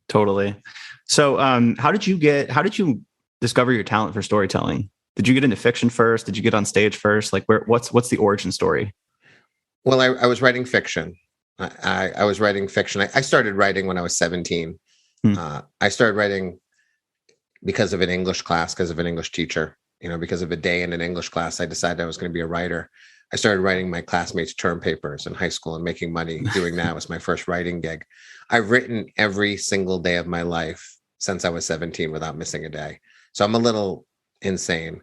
Totally. So how did you discover your talent for storytelling? Did you get into fiction first? Did you get on stage first? Like, what's the origin story? Well, I was writing fiction. I was writing fiction. I started writing when I was 17. I started writing because of an English class, because of an English teacher, because of a day in an English class. I decided I was going to be a writer. I started writing my classmates' term papers in high school and making money doing that. It was my first writing gig. I've written every single day of my life since I was 17 without missing a day. So I'm a little insane.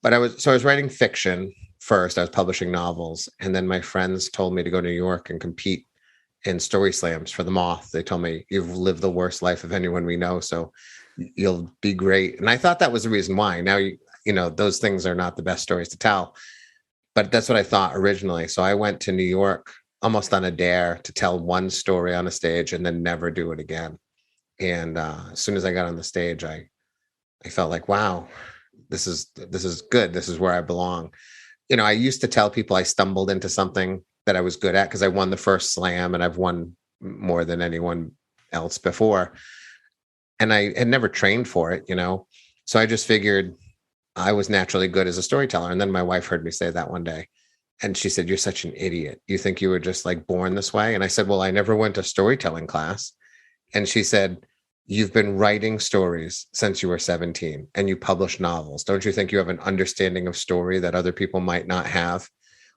But I was writing fiction first. I was publishing novels. And then my friends told me to go to New York and compete in StorySLAMs for the Moth. They told me, you've lived the worst life of anyone we know, so you'll be great. And I thought that was the reason why. Now, those things are not the best stories to tell. But that's what I thought originally. So I went to New York almost on a dare to tell one story on a stage and then never do it again. And as soon as I got on the stage, I felt like, wow, this is good. This is where I belong. I used to tell people I stumbled into something that I was good at because I won the first slam, and I've won more than anyone else before. And I had never trained for it, So I just figured I was naturally good as a storyteller. And then my wife heard me say that one day. And she said, you're such an idiot. You think you were just like born this way? And I said, well, I never went to storytelling class. And she said, you've been writing stories since you were 17 and you publish novels. Don't you think you have an understanding of story that other people might not have?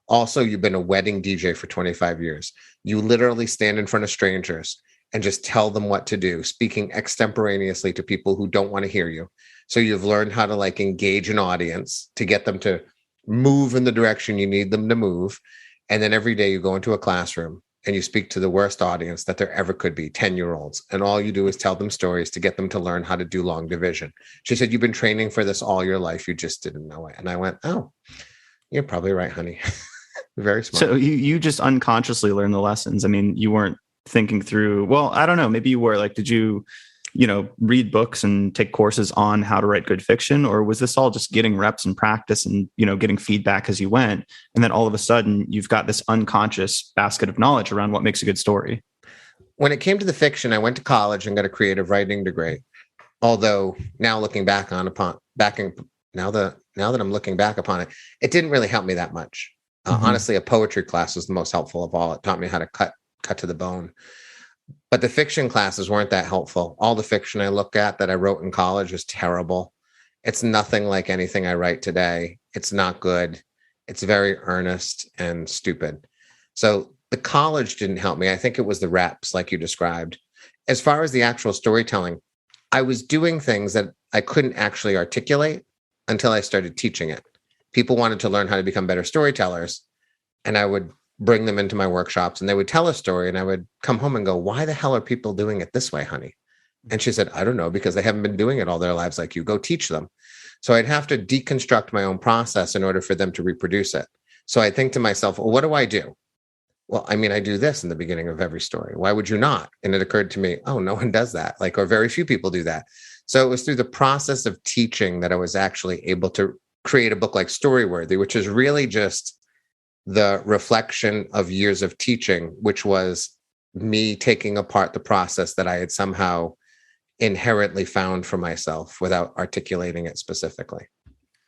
Also, you've been a wedding DJ for 25 years. You literally stand in front of strangers and just tell them what to do, speaking extemporaneously to people who don't want to hear you. So you've learned how to like engage an audience to get them to move in the direction you need them to move. And then every day you go into a classroom and you speak to the worst audience that there ever could be, 10-year-olds. And all you do is tell them stories to get them to learn how to do long division. She said, you've been training for this all your life. You just didn't know it. And I went, oh, you're probably right, honey. Very smart. So you just unconsciously learned the lessons. I mean, you weren't thinking through, well, I don't know, maybe you were like, did you read books and take courses on how to write good fiction? Or was this all just getting reps and practice and, getting feedback as you went? And then all of a sudden you've got this unconscious basket of knowledge around what makes a good story. When it came to the fiction, I went to college and got a creative writing degree. Although now looking back now that I'm looking back upon it, it didn't really help me that much. Honestly, a poetry class was the most helpful of all. It taught me how to cut to the bone. But the fiction classes weren't that helpful. All the fiction I look at that I wrote in college is terrible. It's nothing like anything I write today. It's not good. It's very earnest and stupid. So the college didn't help me. I think it was the reps, like you described. As far as the actual storytelling, I was doing things that I couldn't actually articulate until I started teaching it. People wanted to learn how to become better storytellers, and I would bring them into my workshops and they would tell a story, and I would come home and go, why the hell are people doing it this way, honey? And she said, I don't know, because they haven't been doing it all their lives like you. Go teach them. So I'd have to deconstruct my own process in order for them to reproduce it. So I think to myself, well, what do I do? Well, I mean, I do this in the beginning of every story. Why would you not? And it occurred to me, oh, no one does that. Or very few people do that. So it was through the process of teaching that I was actually able to create a book like Storyworthy, which is really just the reflection of years of teaching, which was me taking apart the process that I had somehow inherently found for myself without articulating it specifically.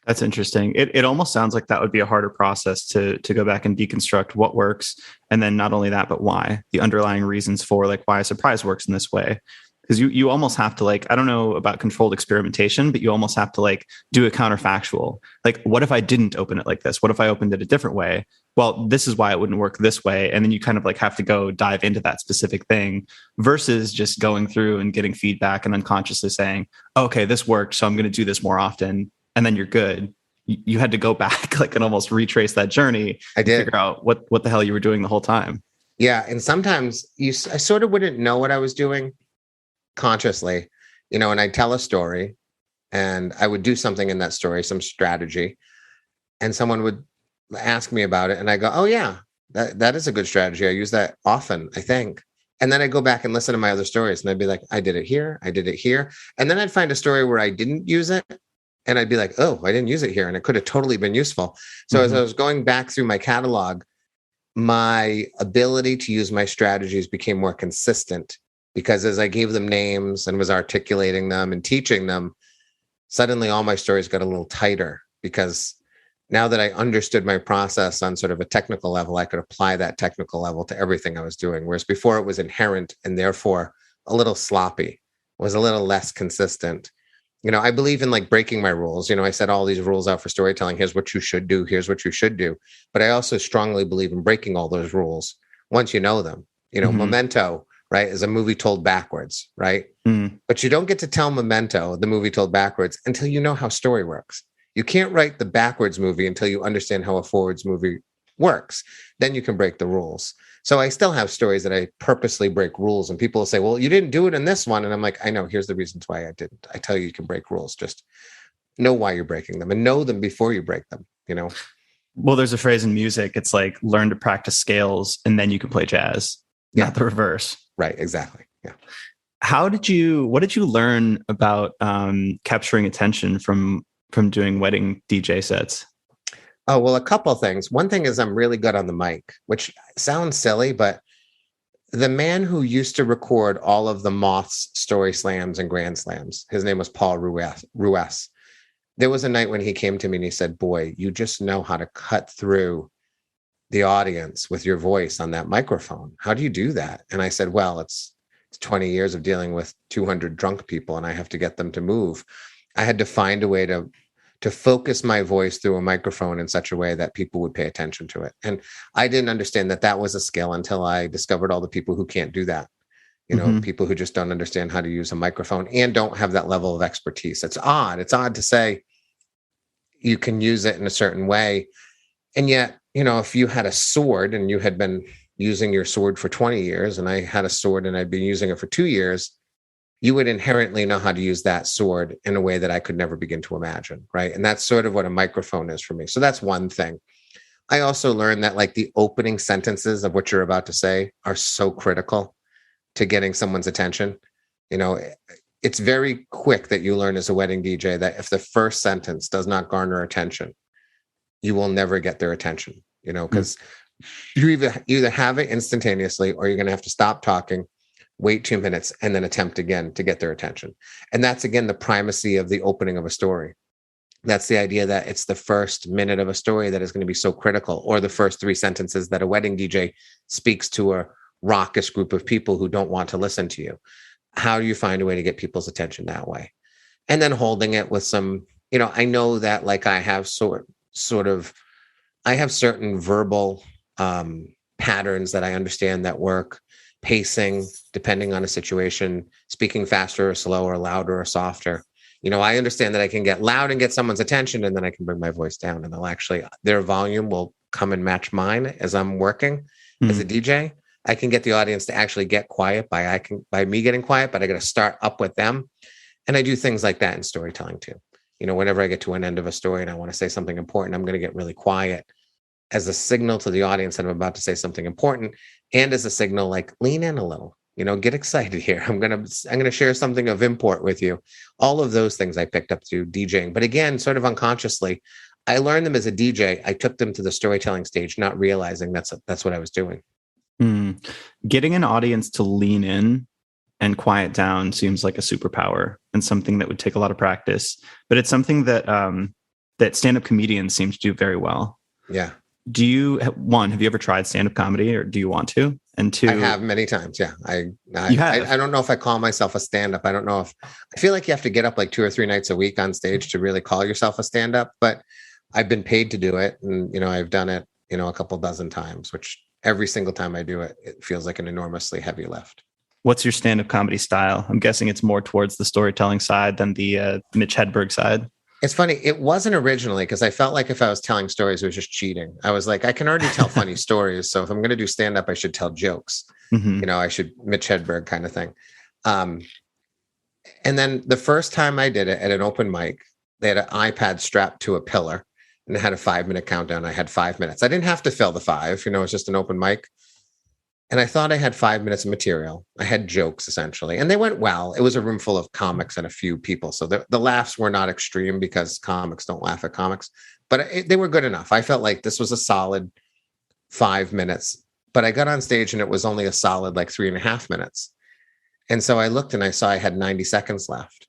That's interesting. It almost sounds like that would be a harder process to go back and deconstruct what works. And then not only that, but why, the underlying reasons for why a surprise works in this way. Because you almost have to I don't know about controlled experimentation, but you almost have to do a counterfactual. What if I didn't open it like this? What if I opened it a different way? Well, this is why it wouldn't work this way. And then you kind of have to go dive into that specific thing versus just going through and getting feedback and unconsciously saying, okay, this worked, so I'm going to do this more often. And then you're good. You had to go back and almost retrace that journey. I did. Figure out what the hell you were doing the whole time. Yeah. And sometimes I sort of wouldn't know what I was doing consciously, and I'd tell a story and I would do something in that story, some strategy, and someone would ask me about it. And I go, oh yeah, that is a good strategy. I use that often, I think. And then I go back and listen to my other stories and I'd be like, I did it here. I did it here. And then I'd find a story where I didn't use it. And I'd be like, oh, I didn't use it here. And it could have totally been useful. So as I was going back through my catalog, my ability to use my strategies became more consistent, because as I gave them names and was articulating them and teaching them, suddenly all my stories got a little tighter, because now that I understood my process on sort of a technical level, I could apply that technical level to everything I was doing. Whereas before it was inherent and therefore a little sloppy, was a little less consistent. I believe in breaking my rules. I set all these rules out for storytelling. Here's what you should do. Here's what you should do. But I also strongly believe in breaking all those rules once you know them. Memento, right, is a movie told backwards, right? But you don't get to tell Memento, the movie told backwards, until you know how story works. You can't write the backwards movie until you understand how a forwards movie works. Then you can break the rules. So I still have stories that I purposely break rules, and people will say, well, you didn't do it in this one. And I'm like, I know, here's the reasons why I didn't. I tell you can break rules. Just know why you're breaking them and know them before you break them, Well, there's a phrase in music. It's learn to practice scales and then you can play jazz, not the reverse. Right. Exactly. Yeah. What did you learn about capturing attention from doing wedding DJ sets? Oh, well, a couple of things. One thing is I'm really good on the mic, which sounds silly, but the man who used to record all of the Moth's StorySLAMs and GrandSLAMs, his name was Paul Ruess. There was a night when he came to me and he said, boy, you just know how to cut through the audience with your voice on that microphone. How do you do that? And I said, well, it's 20 years of dealing with 200 drunk people and I have to get them to move. I had to find a way to focus my voice through a microphone in such a way that people would pay attention to it. And I didn't understand that was a skill until I discovered all the people who can't do that. People who just don't understand how to use a microphone and don't have that level of expertise. It's odd. It's odd to say you can use it in a certain way. And yet, if you had a sword and you had been using your sword for 20 years and I had a sword and I'd been using it for 2 years, you would inherently know how to use that sword in a way that I could never begin to imagine, right? And that's sort of what a microphone is for me. So that's one thing. I also learned that the opening sentences of what you're about to say are so critical to getting someone's attention. it's very quick that you learn as a wedding DJ that if the first sentence does not garner attention, you will never get their attention, because you either have it instantaneously or you're going to have to stop talking, wait 2 minutes, and then attempt again to get their attention. And that's, again, the primacy of the opening of a story. That's the idea that it's the first minute of a story that is going to be so critical, or the first 3 sentences that a wedding DJ speaks to a raucous group of people who don't want to listen to you. How do you find a way to get people's attention that way? And then holding it with some, I know that like I have I have certain verbal patterns that I understand that work, pacing, depending on a situation, speaking faster or slower, louder or softer. I understand that I can get loud and get someone's attention, and then I can bring my voice down, and their volume will come and match mine as I'm working as a DJ. I can get the audience to actually get quiet by me getting quiet, but I got to start up with them. And I do things like that in storytelling too. Whenever I get to an end of a story and I want to say something important, I'm going to get really quiet as a signal to the audience that I'm about to say something important, and as a signal like lean in a little. Get excited here. I'm gonna share something of import with you. All of those things I picked up through DJing, but again, sort of unconsciously, I learned them as a DJ. I took them to the storytelling stage, not realizing that's what I was doing. Getting an audience to lean in and quiet down seems like a superpower and something that would take a lot of practice. But it's something that that stand-up comedians seem to do very well. Yeah. Have you ever tried stand-up comedy, or do you want to? And 2, I have many times. Yeah. I don't know if I call myself a stand-up. I don't know if I feel like you have to get up like 2 or 3 nights a week on stage to really call yourself a stand-up, but I've been paid to do it. And, I've done it, a couple dozen times, which every single time I do it, it feels like an enormously heavy lift. What's your stand-up comedy style? I'm guessing it's more towards the storytelling side than the Mitch Hedberg side. It's funny. It wasn't originally, because I felt like if I was telling stories, it was just cheating. I was like, I can already tell funny stories. So if I'm going to do stand-up, I should tell jokes. I should Mitch Hedberg kind of thing. And then the first time I did it at an open mic, they had an iPad strapped to a pillar and it had a 5-minute countdown. I had 5 minutes. I didn't have to fill the 5, it's just an open mic. And I thought I had 5 minutes of material. I had jokes essentially, and they went well. It was a room full of comics and a few people. So the laughs were not extreme because comics don't laugh at comics, but they were good enough. I felt like this was a solid 5 minutes, but I got on stage and it was only a solid like 3.5 minutes. And so I looked and I saw I had 90 seconds left,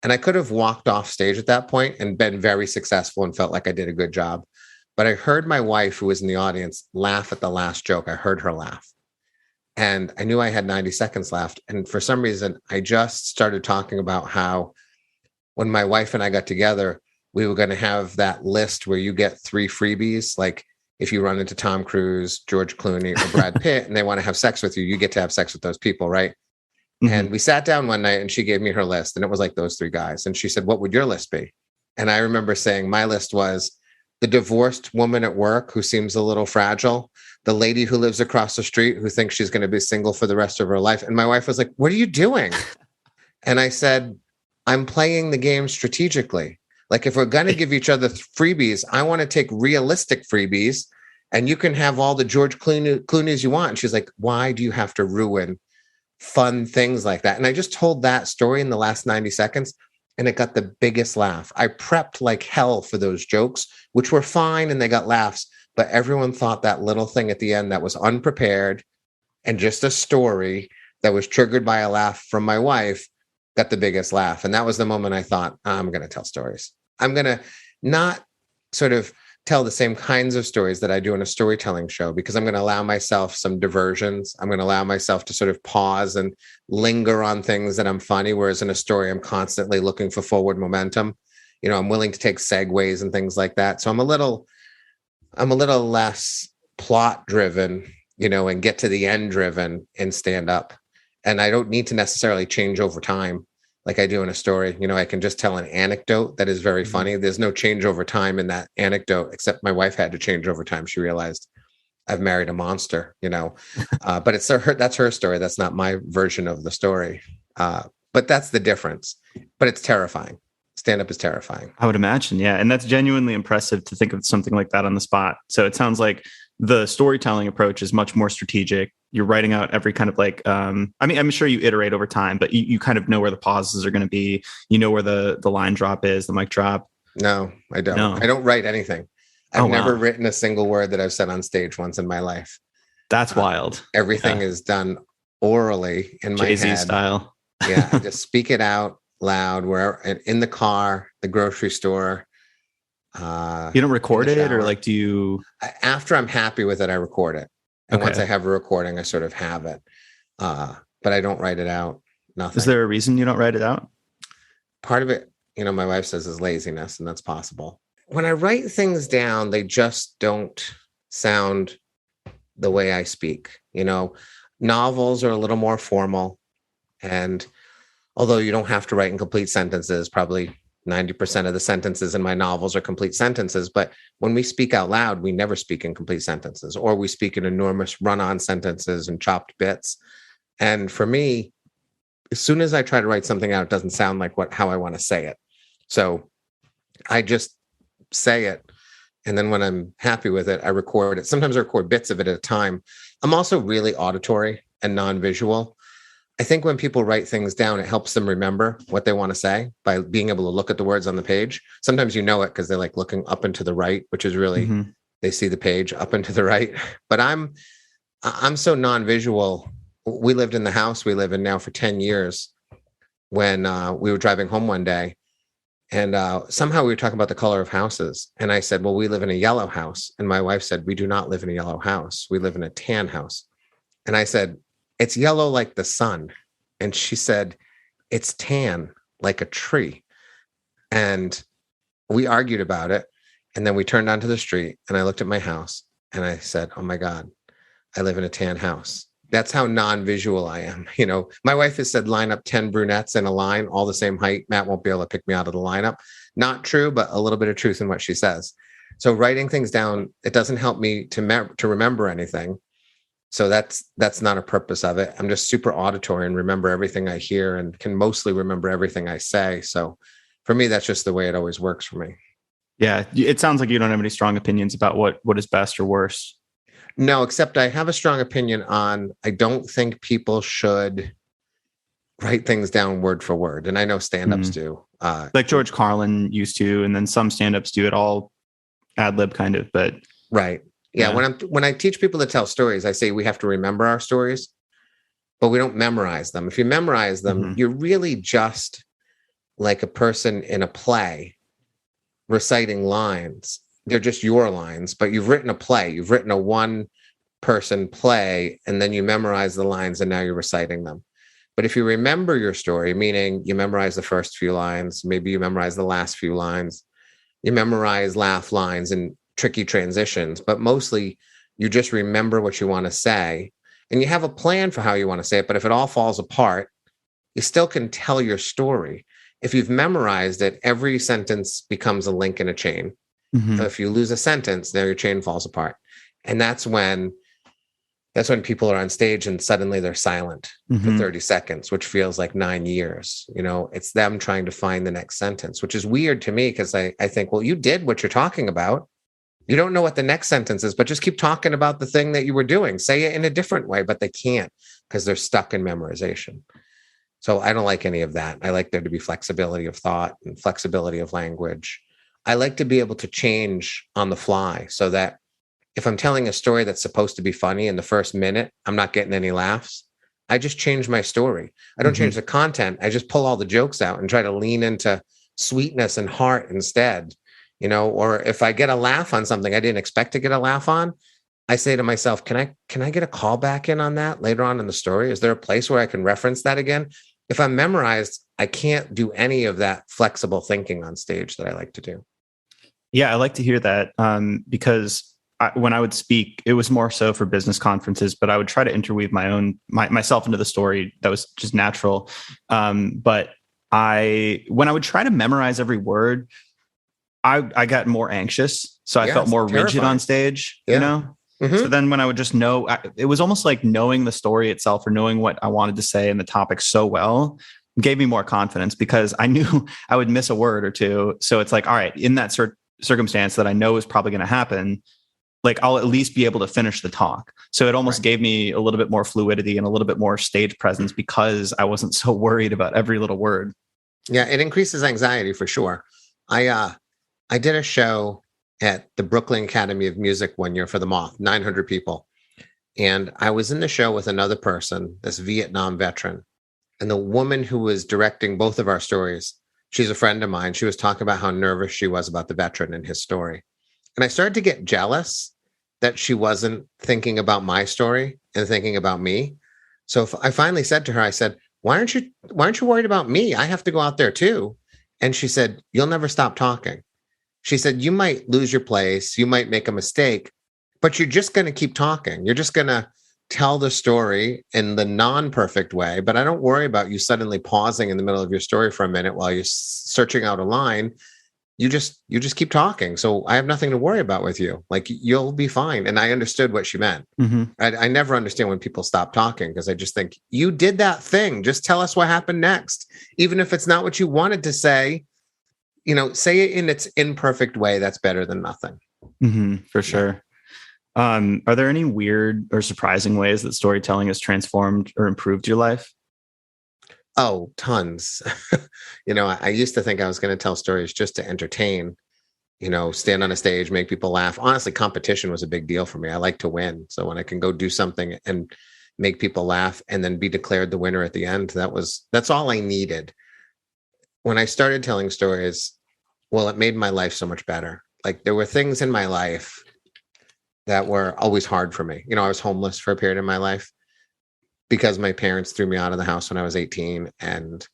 and I could have walked off stage at that point and been very successful and felt like I did a good job. But I heard my wife, who was in the audience, laugh at the last joke. I heard her laugh. And I knew I had 90 seconds left. And for some reason, I just started talking about how when my wife and I got together, we were going to have that list where you get 3 freebies. Like if you run into Tom Cruise, George Clooney, or Brad Pitt, and they want to have sex with you, you get to have sex with those people, right? And we sat down one night and she gave me her list, and it was like those 3 guys. And she said, "What would your list be?" And I remember saying my list was the divorced woman at work who seems a little fragile, the lady who lives across the street who thinks she's going to be single for the rest of her life. And my wife was like, "What are you doing?" And I said, "I'm playing the game strategically. Like if we're going to give each other freebies, I want to take realistic freebies, and you can have all the George Clooney's you want." And she's like, "Why do you have to ruin fun things like that?" And I just told that story in the last 90 seconds. And it got the biggest laugh. I prepped like hell for those jokes, which were fine and they got laughs. But everyone thought that little thing at the end that was unprepared and just a story that was triggered by a laugh from my wife got the biggest laugh. And that was the moment I thought, I'm going to tell stories. I'm going to not sort of tell the same kinds of stories that I do in a storytelling show, because I'm going to allow myself some diversions. I'm going to allow myself to sort of pause and linger on things that I'm funny. Whereas in a story, I'm constantly looking for forward momentum. I'm willing to take segues and things like that. So I'm a little less plot driven, and get to the end driven in stand up. And I don't need to necessarily change over time like I do in a story. I can just tell an anecdote that is very funny. There's no change over time in that anecdote, except my wife had to change over time. She realized I've married a monster, but that's her story. That's not my version of the story. But that's the difference. But it's terrifying. Stand-up is terrifying. I would imagine. Yeah. And that's genuinely impressive to think of something like that on the spot. So it sounds like the storytelling approach is much more strategic. you're writing out every kind of like, I mean, I'm sure you iterate over time, but you kind of know where the pauses are going to be. You know where the line drop is, the mic drop. No, I don't. No. I don't write anything. I've Oh, never wow. written a single word that I've said on stage once in my life. That's wild. Everything is done orally in my Jay-Z head. style. Yeah, I just speak it out loud wherever, in the car, the grocery store. You don't record it, or like, do you? After I'm happy with it, I record it. And Okay. once I have a recording, I sort of have it. But I don't write it out. Nothing. Is there a reason you don't write it out? Part of it, my wife says, is laziness, and that's possible. When I write things down, they just don't sound the way I speak. Novels are a little more formal. And although you don't have to write in complete sentences, probably 90% of the sentences in my novels are complete sentences. But when we speak out loud, we never speak in complete sentences, or we speak in enormous run-on sentences and chopped bits. And for me, as soon as I try to write something out, it doesn't sound like how I want to say it. So I just say it. And then when I'm happy with it, I record it. Sometimes I record bits of it at a time. I'm also really auditory and non-visual. I think when people write things down, it helps them remember what they want to say by being able to look at the words on the page. Sometimes it because they're like looking up and to the right, which is really, they see the page up and to the right. But I'm so non-visual. We lived in the house we live in now for 10 years when we were driving home one day. And somehow we were talking about the color of houses. And I said, well, we live in a yellow house. And my wife said, we do not live in a yellow house. We live in a tan house. And I said, it's yellow like the sun. And she said, it's tan like a tree. And we argued about it. And then we turned onto the street and I looked at my house and I said, oh my God, I live in a tan house. That's how non-visual I am. My wife has said, line up 10 brunettes in a line, all the same height. Matt won't be able to pick me out of the lineup. Not true, but a little bit of truth in what she says. So writing things down, it doesn't help me to remember anything. So that's not a purpose of it. I'm just super auditory and remember everything I hear and can mostly remember everything I say. So for me, that's just the way it always works for me. Yeah. It sounds like you don't have any strong opinions about what is best or worse. No, except I have a strong opinion on, I don't think people should write things down word for word. And I know stand-ups do. Like George Carlin used to, and then some stand-ups do it all ad lib kind of, but. Right. Yeah. When I teach people to tell stories, I say we have to remember our stories, but we don't memorize them. If you memorize them, you're really just like a person in a play reciting lines. They're just your lines, but you've written a play. You've written a one-person play, and then you memorize the lines, and now you're reciting them. But if you remember your story, meaning you memorize the first few lines, maybe you memorize the last few lines, you memorize laugh lines and tricky transitions, but mostly you just remember what you want to say, and you have a plan for how you want to say it. But if it all falls apart, you still can tell your story. If you've memorized it, every sentence becomes a link in a chain. So if you lose a sentence, now your chain falls apart. And that's when people are on stage and suddenly they're silent for 30 seconds, which feels like 9 years. It's them trying to find the next sentence, which is weird to me because I think, well, you did what you're talking about. You don't know what the next sentence is, but just keep talking about the thing that you were doing. Say it in a different way, but they can't because they're stuck in memorization. So I don't like any of that. I like there to be flexibility of thought and flexibility of language. I like to be able to change on the fly so that if I'm telling a story that's supposed to be funny in the first minute, I'm not getting any laughs. I just change my story. I don't change the content. I just pull all the jokes out and try to lean into sweetness and heart instead. Or if I get a laugh on something I didn't expect to get a laugh on, I say to myself, can I get a call back in on that later on in the story? Is there a place where I can reference that again? If I'm memorized, I can't do any of that flexible thinking on stage that I like to do. Yeah, I like to hear that because when I would speak, it was more so for business conferences, but I would try to interweave myself into the story. That was just natural. But when I would try to memorize every word, I got more anxious. So I felt more rigid on stage, So then when I would just know, it was almost like knowing the story itself or knowing what I wanted to say and the topic so well gave me more confidence because I knew I would miss a word or two. So it's like, all right, in that circumstance that I know is probably going to happen, like I'll at least be able to finish the talk. So it almost gave me a little bit more fluidity and a little bit more stage presence because I wasn't so worried about every little word. Yeah, it increases anxiety for sure. I did a show at the Brooklyn Academy of Music one year for the Moth, 900 people. And I was in the show with another person, this Vietnam veteran. And the woman who was directing both of our stories, she's a friend of mine. She was talking about how nervous she was about the veteran and his story. And I started to get jealous that she wasn't thinking about my story and thinking about me. So I finally said to her, I said, why aren't you worried about me? I have to go out there too. And she said, you'll never stop talking. She said, you might lose your place. You might make a mistake, but you're just going to keep talking. You're just going to tell the story in the non-perfect way. But I don't worry about you suddenly pausing in the middle of your story for a minute while you're searching out a line. You just keep talking. So I have nothing to worry about with you. Like, you'll be fine. And I understood what she meant. Mm-hmm. I never understand when people stop talking, because I just think, you did that thing. Just tell us what happened next. Even if it's not what you wanted to say, say it in its imperfect way. That's better than nothing. Mm-hmm, for sure. Are there any weird or surprising ways that storytelling has transformed or improved your life? Oh, tons. I used to think I was going to tell stories just to entertain, stand on a stage, make people laugh. Honestly, competition was a big deal for me. I like to win. So when I can go do something and make people laugh and then be declared the winner at the end, that's all I needed. When I started telling stories, well, it made my life so much better. Like, there were things in my life that were always hard for me. I was homeless for a period of my life because my parents threw me out of the house when I was 18, and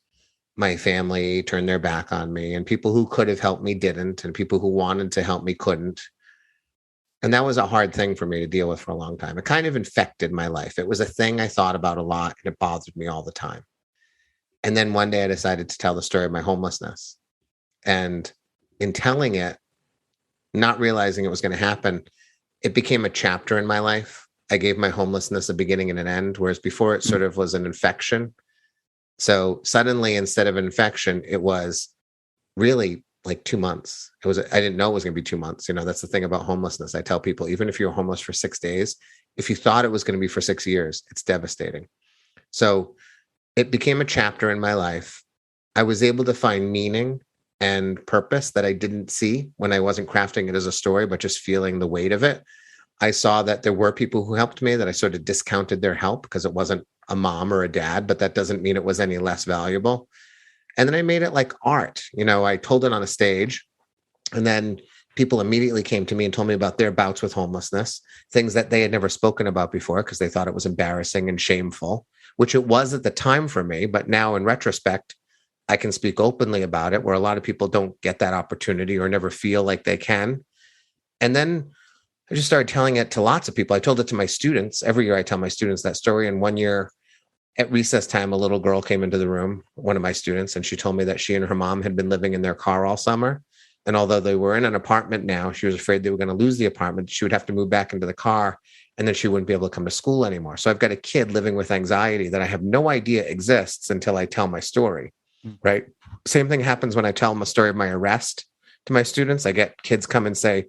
my family turned their back on me, and people who could have helped me didn't, and people who wanted to help me couldn't. And that was a hard thing for me to deal with for a long time. It kind of infected my life. It was a thing I thought about a lot, and it bothered me all the time. And then one day I decided to tell the story of my homelessness. And in telling it, not realizing it was going to happen, it became a chapter in my life. I gave my homelessness a beginning and an end, whereas before it sort of was an infection. So suddenly, instead of infection, it was really like 2 months. I didn't know it was going to be 2 months. That's the thing about homelessness. I tell people, even if you're homeless for 6 days, if you thought it was going to be for 6 years, it's devastating. So it became a chapter in my life. I was able to find meaning and purpose that I didn't see when I wasn't crafting it as a story, but just feeling the weight of it. I saw that there were people who helped me, that I sort of discounted their help because it wasn't a mom or a dad, but that doesn't mean it was any less valuable. And then I made it like art. I told it on a stage, and then people immediately came to me and told me about their bouts with homelessness, things that they had never spoken about before because they thought it was embarrassing and shameful, which it was at the time for me. But now in retrospect, I can speak openly about it, where a lot of people don't get that opportunity or never feel like they can. And then I just started telling it to lots of people. I told it to my students. Every year I tell my students that story. And one year at recess time, a little girl came into the room, one of my students, and she told me that she and her mom had been living in their car all summer. And although they were in an apartment now, she was afraid they were going to lose the apartment. She would have to move back into the car, and then she wouldn't be able to come to school anymore. So I've got a kid living with anxiety that I have no idea exists until I tell my story, right? Same thing happens when I tell them a story of my arrest to my students. I get kids come and say,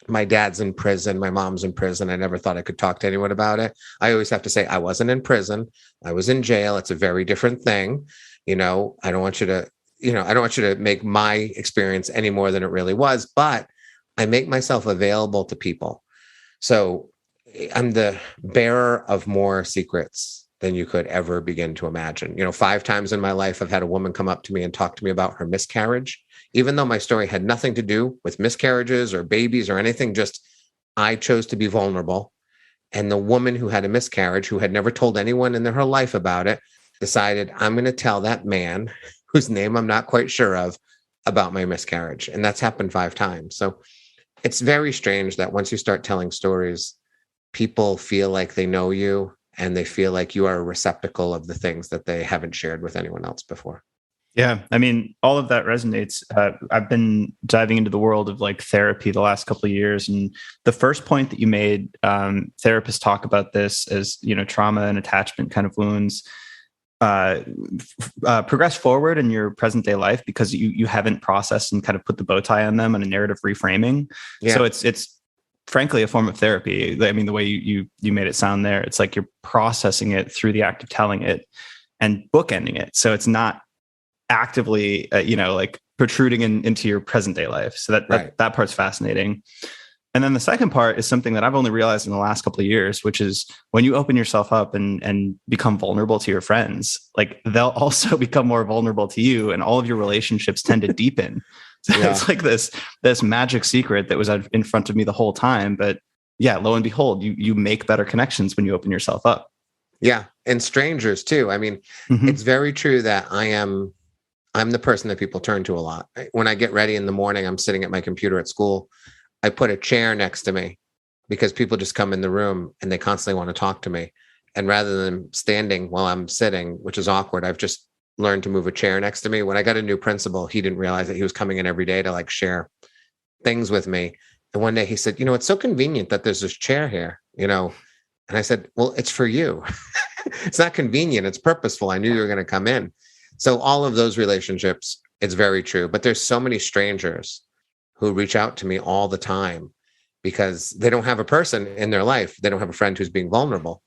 my dad's in prison, my mom's in prison. I never thought I could talk to anyone about it. I always have to say, I wasn't in prison. I was in jail. It's a very different thing. I don't want you to make my experience any more than it really was, but I make myself available to people. So I'm the bearer of more secrets than you could ever begin to imagine. 5 times in my life, I've had a woman come up to me and talk to me about her miscarriage. Even though my story had nothing to do with miscarriages or babies or anything, just I chose to be vulnerable. And the woman who had a miscarriage, who had never told anyone in her life about it, decided, I'm going to tell that man, whose name I'm not quite sure of, about my miscarriage. And that's happened 5 times. So it's very strange that once you start telling stories, people feel like they know you, and they feel like you are a receptacle of the things that they haven't shared with anyone else before. Yeah. I mean, all of that resonates. I've been diving into the world of like therapy the last couple of years. And the first point that you made, therapists talk about this as, trauma and attachment kind of wounds progress forward in your present day life because you haven't processed and kind of put the bow tie on them and a narrative reframing. Yeah. So it's frankly a form of therapy. I mean, the way you made it sound there, it's like you're processing it through the act of telling it and bookending it. So it's not actively, like protruding into your present day life. So that part's fascinating. And then the second part is something that I've only realized in the last couple of years, which is when you open yourself up and become vulnerable to your friends, like they'll also become more vulnerable to you, and all of your relationships tend to deepen. So it's like this magic secret that was in front of me the whole time. But yeah, lo and behold, you make better connections when you open yourself up. Yeah. And strangers too. I mean, It's very true that I'm the person that people turn to a lot. When I get ready in the morning, I'm sitting at my computer at school. I put a chair next to me because people just come in the room and they constantly want to talk to me. And rather than standing while I'm sitting, which is awkward, I've just learned to move a chair next to me. When I got a new principal, he didn't realize that he was coming in every day to like share things with me. And one day he said, it's so convenient that there's this chair here, And I said, well, it's for you. It's not convenient. It's purposeful. I knew you were going to come in. So all of those relationships, it's very true. But there's so many strangers who reach out to me all the time because they don't have a person in their life. They don't have a friend who's being vulnerable.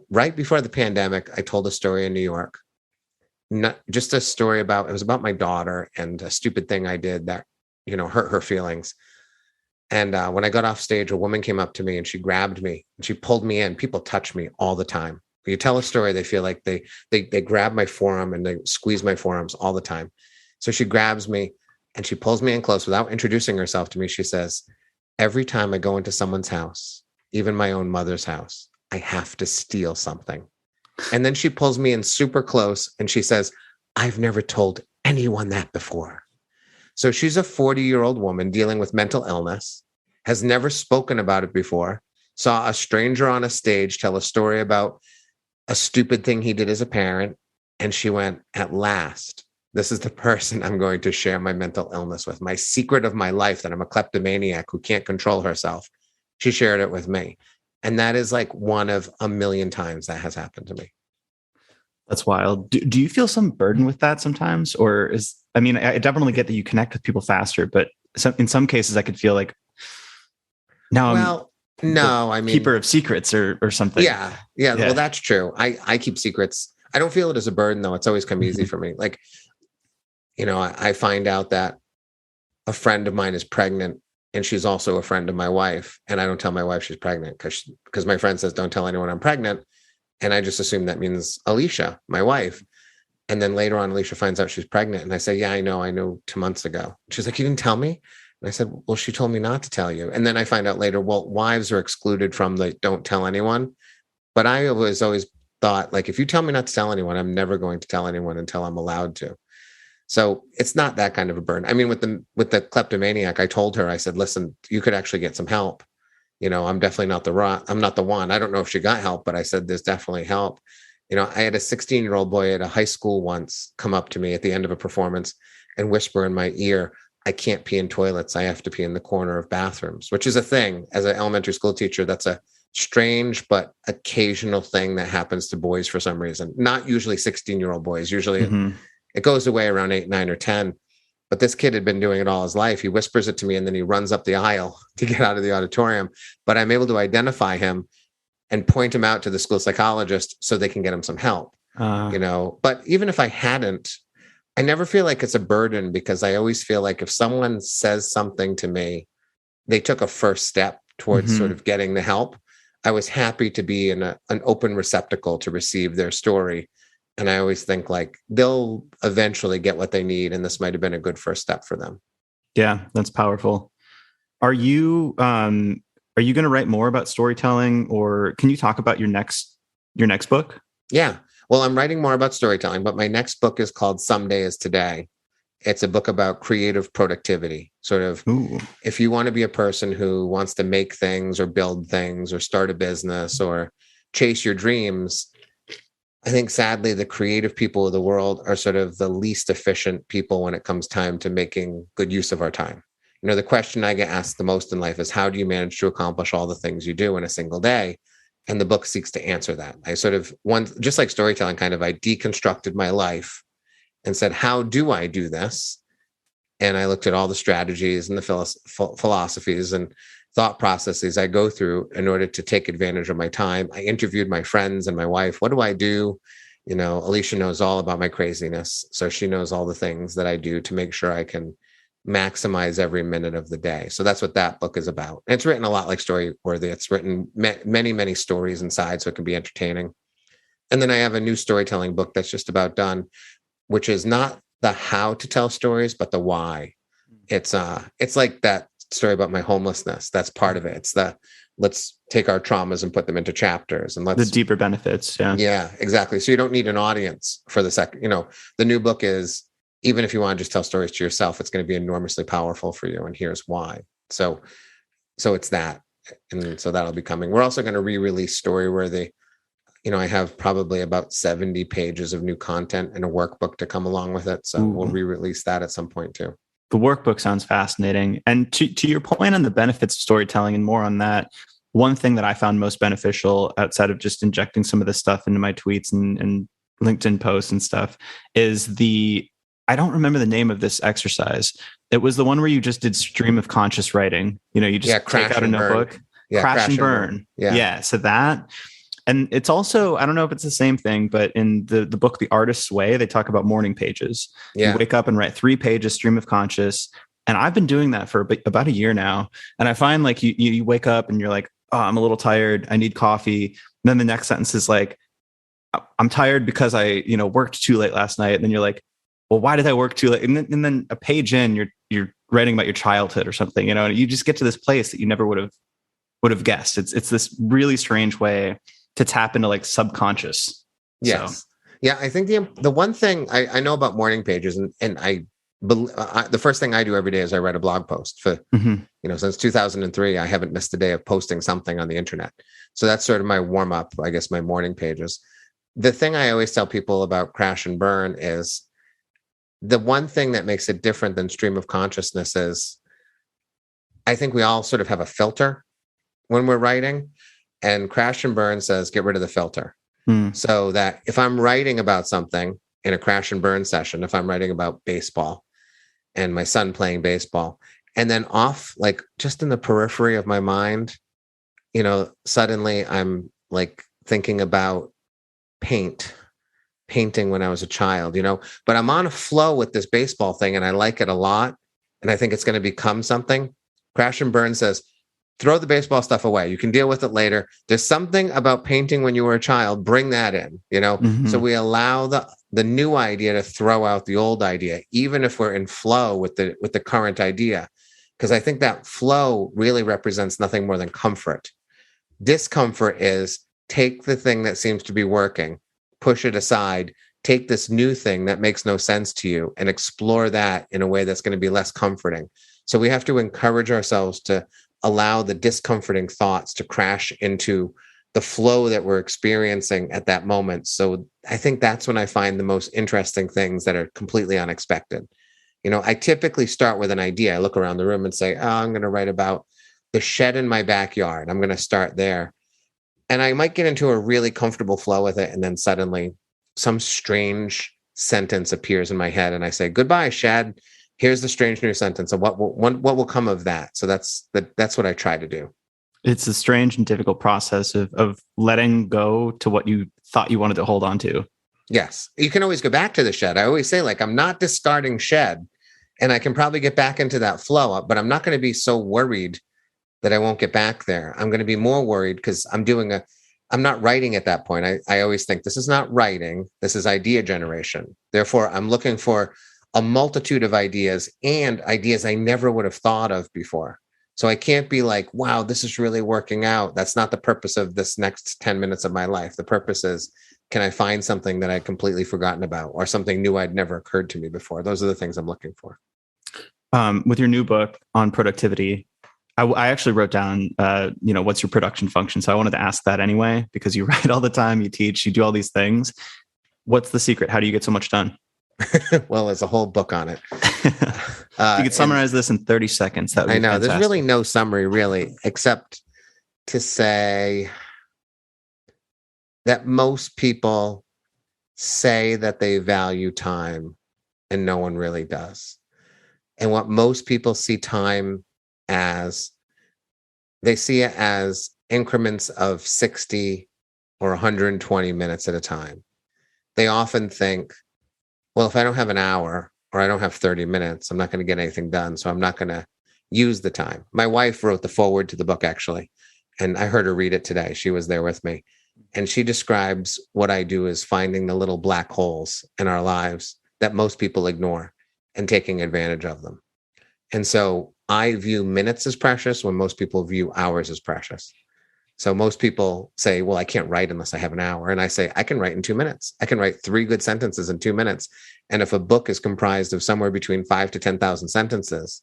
Right before the pandemic, I told a story in New York, not just a story it was about my daughter and a stupid thing I did that, hurt her feelings. And when I got off stage, a woman came up to me and she grabbed me and she pulled me in. People touch me all the time. When you tell a story, they feel like they grab my forearm and they squeeze my forearms all the time. So she grabs me and she pulls me in close without introducing herself to me. She says, every time I go into someone's house, even my own mother's house, I have to steal something. And then she pulls me in super close and she says, I've never told anyone that before. So she's a 40-year-old woman dealing with mental illness, has never spoken about it before, saw a stranger on a stage tell a story about a stupid thing he did as a parent. And she went, at last, this is the person I'm going to share my mental illness with, my secret of my life, that I'm a kleptomaniac who can't control herself. She shared it with me. And that is like one of a million times that has happened to me. That's wild. Do you feel some burden with that sometimes? Or I definitely get that you connect with people faster, but in some cases I could feel like now I'm keeper of secrets or something. Yeah. Well, that's true. I keep secrets. I don't feel it as a burden though. It's always come easy for me. Like, I find out that a friend of mine is pregnant and she's also a friend of my wife. And I don't tell my wife she's pregnant because my friend says, don't tell anyone I'm pregnant. And I just assume that means Alicia, my wife. And then later on, Alicia finds out she's pregnant. And I say, yeah, I know 2 months ago. She's like, you didn't tell me? And I said, well, she told me not to tell you. And then I find out later, well, wives are excluded from the don't tell anyone. But I always thought, like, if you tell me not to tell anyone, I'm never going to tell anyone until I'm allowed to. So it's not that kind of a burden. I mean, with the kleptomaniac, I told her, I said, listen, you could actually get some help. I'm definitely not I'm not the one. I don't know if she got help, but I said, there's definitely help. I had a 16-year-old boy at a high school once come up to me at the end of a performance and whisper in my ear, I can't pee in toilets. I have to pee in the corner of bathrooms, which is a thing. As an elementary school teacher, that's a strange but occasional thing that happens to boys for some reason. Not usually 16-year-old boys. Usually it goes away around 8, 9, or 10. But this kid had been doing it all his life. He whispers it to me and then he runs up the aisle to get out of the auditorium. But I'm able to identify him and point him out to the school psychologist so they can get him some help. But even if I hadn't, I never feel like it's a burden because I always feel like if someone says something to me, they took a first step towards sort of getting the help. I was happy to be in an open receptacle to receive their story. And I always think like they'll eventually get what they need. And this might have been a good first step for them. Yeah, that's powerful. Are you going to write more about storytelling, or can you talk about your next book? Yeah. Well, I'm writing more about storytelling, but my next book is called Someday is Today. It's a book about creative productivity. Sort of, if you want to be a person who wants to make things or build things or start a business or chase your dreams, I think sadly the creative people of the world are sort of the least efficient people when it comes time to making good use of our time. The question I get asked the most in life is, how do you manage to accomplish all the things you do in a single day? And the book seeks to answer that. I sort of, just like storytelling, I deconstructed my life and said, how do I do this? And I looked at all the strategies and the philosophies and thought processes I go through in order to take advantage of my time. I interviewed my friends and my wife. What do I do? Alicia knows all about my craziness. So she knows all the things that I do to make sure I can maximize every minute of the day. So that's what that book is about. And it's written a lot like Storyworthy. It's written many, many stories inside, so it can be entertaining. And then I have a new storytelling book that's just about done, which is not the how to tell stories, but the why. It's like that story about my homelessness. That's part of it. It's let's take our traumas and put them into chapters, and let's the deeper benefits. Yeah, exactly. So you don't need an audience for the second. The new book is, even if you want to just tell stories to yourself, it's going to be enormously powerful for you. And here's why. So it's that. And so that'll be coming. We're also going to re-release Storyworthy. I have probably about 70 pages of new content and a workbook to come along with it. So we'll re-release that at some point too. The workbook sounds fascinating. And to your point on the benefits of storytelling and more on that, one thing that I found most beneficial outside of just injecting some of this stuff into my tweets and LinkedIn posts and stuff is I don't remember the name of this exercise. It was the one where you just did stream of conscious writing. You just take out a notebook, crash and burn. Yeah. So that, and it's also, I don't know if it's the same thing, but in the book, The Artist's Way, they talk about morning pages. You wake up and write 3 pages, stream of conscious. And I've been doing that for about a year now. And I find like you wake up and you're like, oh, I'm a little tired. I need coffee. And then the next sentence is like, I'm tired because I, worked too late last night. And then you're like, well, why did I work too late? And then a page in, you're writing about your childhood or something, and you just get to this place that you never would have guessed. It's this really strange way to tap into like subconscious. Yes. So. Yeah. I think the one thing I know about morning pages, and the first thing I do every day is I write a blog post for, since 2003, I haven't missed a day of posting something on the internet. So that's sort of my warm up, I guess, my morning pages. The thing I always tell people about crash and burn is the one thing that makes it different than stream of consciousness is I think we all sort of have a filter when we're writing, and crash and burn says, get rid of the filter. So that if I'm writing about something in a crash and burn session, if I'm writing about baseball and my son playing baseball, and then off, like just in the periphery of my mind, suddenly I'm like thinking about painting when I was a child, but I'm on a flow with this baseball thing and I like it a lot. And I think it's going to become something. Crash and burn says, throw the baseball stuff away. You can deal with it later. There's something about painting when you were a child. Bring that in, So we allow the new idea to throw out the old idea, even if we're in flow with the current idea. Because I think that flow really represents nothing more than comfort. Discomfort is take the thing that seems to be working, push it aside, take this new thing that makes no sense to you and explore that in a way that's going to be less comforting. So we have to encourage ourselves to allow the discomforting thoughts to crash into the flow that we're experiencing at that moment. So I think that's when I find the most interesting things that are completely unexpected. I typically start with an idea. I look around the room and say, oh, I'm going to write about the shed in my backyard. I'm going to start there. And I might get into a really comfortable flow with it. And then suddenly some strange sentence appears in my head. And I say, goodbye, shed. Here's the strange new sentence. And what will come of that? So that's what I try to do. It's a strange and difficult process of letting go to what you thought you wanted to hold on to. Yes. You can always go back to the shed. I always say, like, I'm not discarding shed, and I can probably get back into that flow, but I'm not going to be so worried that I won't get back there. I'm going to be more worried because I'm not writing at that point. I always think this is not writing. This is idea generation. Therefore, I'm looking for a multitude of ideas and ideas I never would have thought of before. So I can't be like, wow, this is really working out. That's not the purpose of this next 10 minutes of my life. The purpose is, can I find something that I'd completely forgotten about or something new I'd never occurred to me before? Those are the things I'm looking for. With your new book on productivity, I actually wrote down, what's your production function? So I wanted to ask that anyway, because you write all the time, you teach, you do all these things. What's the secret? How do you get so much done? Well, there's a whole book on it. You could summarize this in 30 seconds. That would be fantastic. There's really no summary, really, except to say that most people say that they value time and no one really does. And what most people see time as they see it as increments of 60 or 120 minutes at a time. They often think, well, if I don't have an hour or I don't have 30 minutes, I'm not going to get anything done. So I'm not going to use the time. My wife wrote the foreword to the book, actually, and I heard her read it today. She was there with me. And she describes what I do as finding the little black holes in our lives that most people ignore and taking advantage of them. And so I view minutes as precious when most people view hours as precious. So most people say, well, I can't write unless I have an hour. And I say, I can write in 2 minutes. I can write 3 good sentences in 2 minutes. And if a book is comprised of somewhere between 5,000 to 10,000 sentences,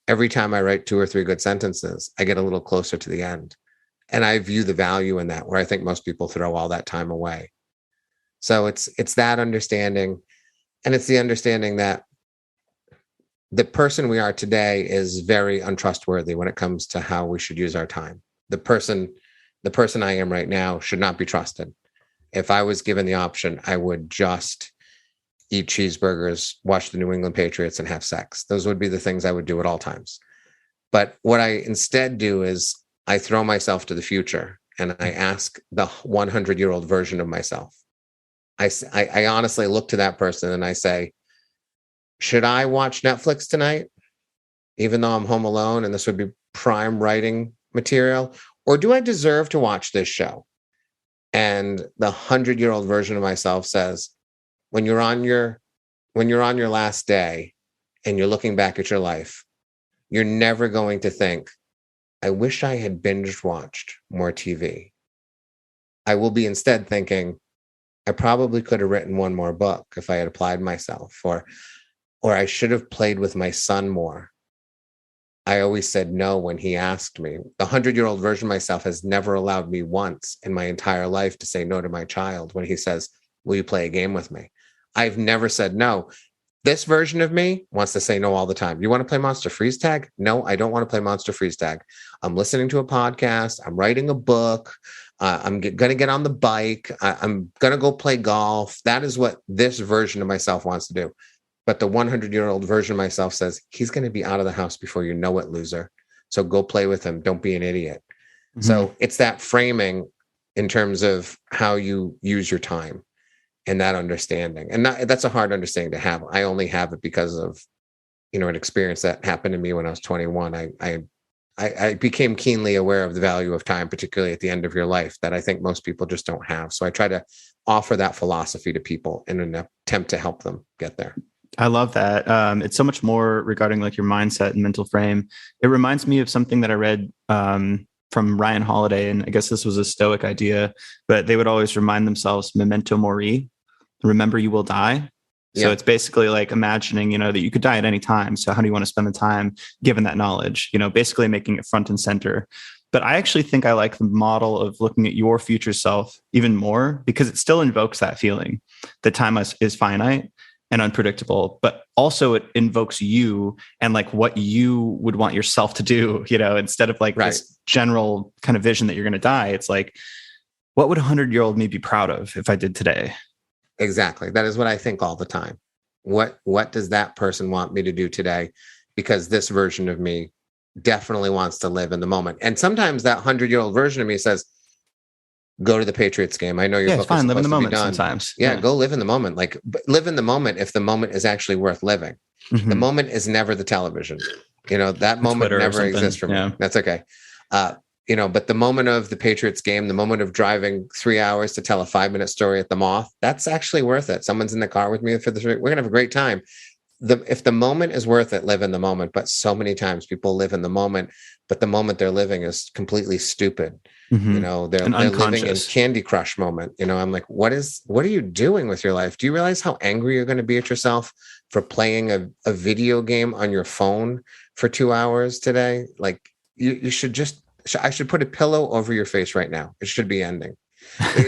every time I write 2 or 3 good sentences, I get a little closer to the end. And I view the value in that, where I think most people throw all that time away. So it's that understanding. And it's the understanding that the person we are today is very untrustworthy when it comes to how we should use our time. The person I am right now should not be trusted. If I was given the option, I would just eat cheeseburgers, watch the New England Patriots, and have sex. Those would be the things I would do at all times. But what I instead do is I throw myself to the future and I ask the 100-year-old version of myself. I honestly look to that person and I say, should I watch Netflix tonight, even though I'm home alone and this would be prime writing material? Or do I deserve to watch this show? And the 100-year-old version of myself says, when you're on your last day and you're looking back at your life, you're never going to think, I wish I had binge watched more TV. I will be instead thinking, I probably could have written one more book if I had applied myself, or I should have played with my son more. I always said no when he asked me. The 100-year-old version of myself has never allowed me once in my entire life to say no to my child when he says, will you play a game with me? I've never said no. This version of me wants to say no all the time. You want to play Monster Freeze Tag? No, I don't want to play Monster Freeze Tag. I'm listening to a podcast. I'm writing a book. I'm going to get on the bike. I'm going to go play golf. That is what this version of myself wants to do. But the 100-year-old version of myself says, he's going to be out of the house before you know it, loser. So go play with him. Don't be an idiot. Mm-hmm. So it's that framing in terms of how you use your time and that understanding. And that's a hard understanding to have. I only have it because of, an experience that happened to me when I was 21. I became keenly aware of the value of time, particularly at the end of your life, that I think most people just don't have. So I try to offer that philosophy to people in an attempt to help them get there. I love that. It's so much more regarding like your mindset and mental frame. It reminds me of something that I read from Ryan Holiday, and I guess this was a Stoic idea, but they would always remind themselves memento mori, remember you will die. So it's basically like imagining, that you could die at any time. So how do you want to spend the time given that knowledge, basically making it front and center. But I actually think I like the model of looking at your future self even more, because it still invokes that feeling that time is finite and unpredictable, but also it invokes you and like what you would want yourself to do, instead of like this general kind of vision that you're going to die. It's like, what would 100-year-old me be proud of if I did today? Exactly. That is what I think all the time. What does that person want me to do today? Because this version of me definitely wants to live in the moment. And sometimes that 100-year-old version of me says, go to the Patriots game. I know your book is fine. Live in the supposed to be moment done. Sometimes. Yeah, go live in the moment. Like live in the moment if the moment is actually worth living. Mm-hmm. The moment is never the television. That moment never exists for me. Yeah. That's okay. But the moment of the Patriots game, the moment of driving 3 hours to tell a 5-minute story at the Moth, that's actually worth it. Someone's in the car with me for this. We're going to have a great time. If the moment is worth it, live in the moment. But so many times people live in the moment, but the moment they're living is completely stupid. Mm-hmm. They're living in Candy Crush moment. I'm like, what are you doing with your life? Do you realize how angry you're going to be at yourself for playing a video game on your phone for 2 hours today? Like you should just, I should put a pillow over your face right now. It should be ending.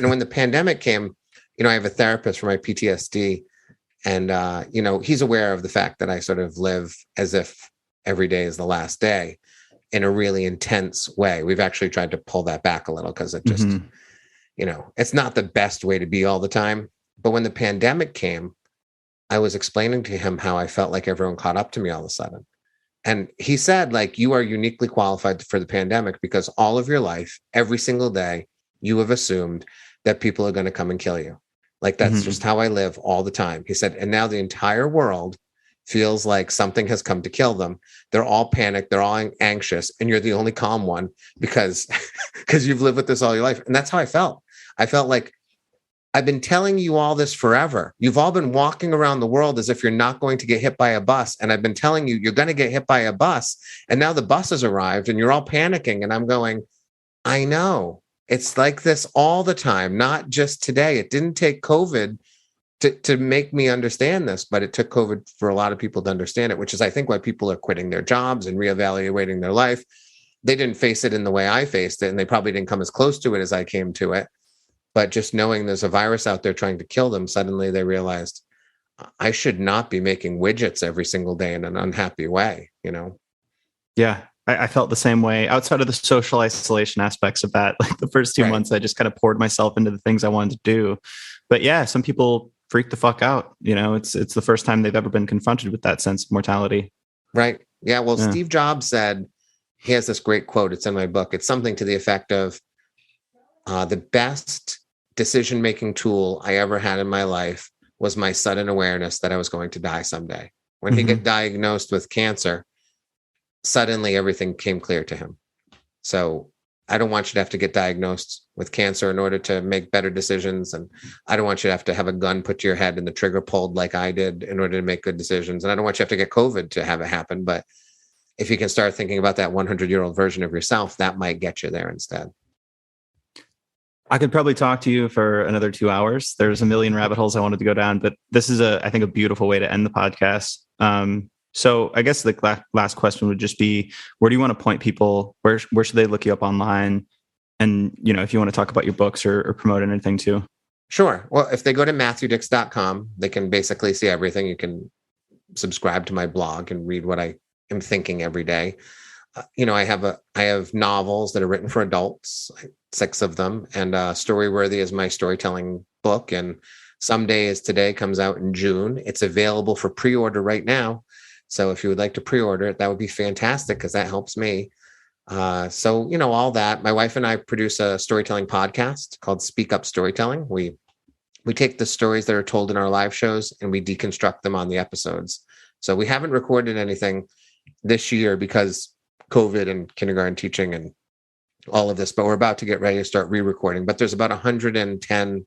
When the pandemic came, I have a therapist for my PTSD, and he's aware of the fact that I sort of live as if every day is the last day in a really intense way. We've actually tried to pull that back a little because it just, it's not the best way to be all the time. But when the pandemic came, I was explaining to him how I felt like everyone caught up to me all of a sudden. And he said, like, you are uniquely qualified for the pandemic because all of your life, every single day, you have assumed that people are going to come and kill you. Like, that's just how I live all the time. He said, and now the entire world feels like something has come to kill them. They're all panicked. They're all anxious. And you're the only calm one because you've lived with this all your life. And that's how I felt. I felt like, I've been telling you all this forever. You've all been walking around the world as if you're not going to get hit by a bus. And I've been telling you, you're going to get hit by a bus. And now the bus has arrived and you're all panicking. And I'm going, I know. It's like this all the time, not just today. It didn't take COVID to make me understand this, but it took COVID for a lot of people to understand it, which is, I think, why people are quitting their jobs and reevaluating their life. They didn't face it in the way I faced it, and they probably didn't come as close to it as I came to it. But just knowing there's a virus out there trying to kill them, suddenly they realized, I should not be making widgets every single day in an unhappy way, you know? Yeah, I felt the same way outside of the social isolation aspects of that. Like the first 2 months, I just kind of poured myself into the things I wanted to do. But yeah, some people freak the fuck out. You know, it's the first time they've ever been confronted with that sense of mortality. Right. Yeah. Well, yeah. Steve Jobs said, he has this great quote. It's in my book. It's something to the effect of, the best decision-making tool I ever had in my life was my sudden awareness that I was going to die someday. When he got diagnosed with cancer, suddenly everything came clear to him. So I don't want you to have to get diagnosed with cancer in order to make better decisions. And I don't want you to have a gun put to your head and the trigger pulled like I did in order to make good decisions. And I don't want you to have to get COVID to have it happen. But if you can start thinking about that 100-year-old version of yourself, that might get you there instead. I could probably talk to you for another 2 hours. There's a million rabbit holes I wanted to go down, but this is I think a beautiful way to end the podcast. So I guess the last question would just be, where do you want to point people? Where should they look you up online? And, you know, if you want to talk about your books or promote anything too. Sure. Well, if they go to MatthewDix.com, they can basically see everything. You can subscribe to my blog and read what I am thinking every day. I have novels that are written for adults, 6 of them, and Storyworthy is my storytelling book. And Someday Is Today comes out in June. It's available for pre-order right now. So if you would like to pre-order it, that would be fantastic because that helps me. So all that. My wife and I produce a storytelling podcast called Speak Up Storytelling. We take the stories that are told in our live shows and we deconstruct them on the episodes. So we haven't recorded anything this year because COVID and kindergarten teaching and all of this, but we're about to get ready to start re-recording. But there's about 110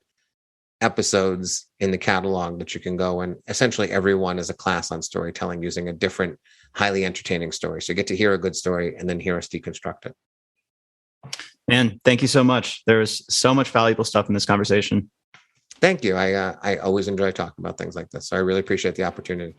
episodes in the catalog that you can go, and essentially everyone is a class on storytelling using a different, highly entertaining story. So you get to hear a good story and then hear us deconstruct it. Man, thank you so much. There's so much valuable stuff in this conversation. Thank you. I always enjoy talking about things like this. So I really appreciate the opportunity.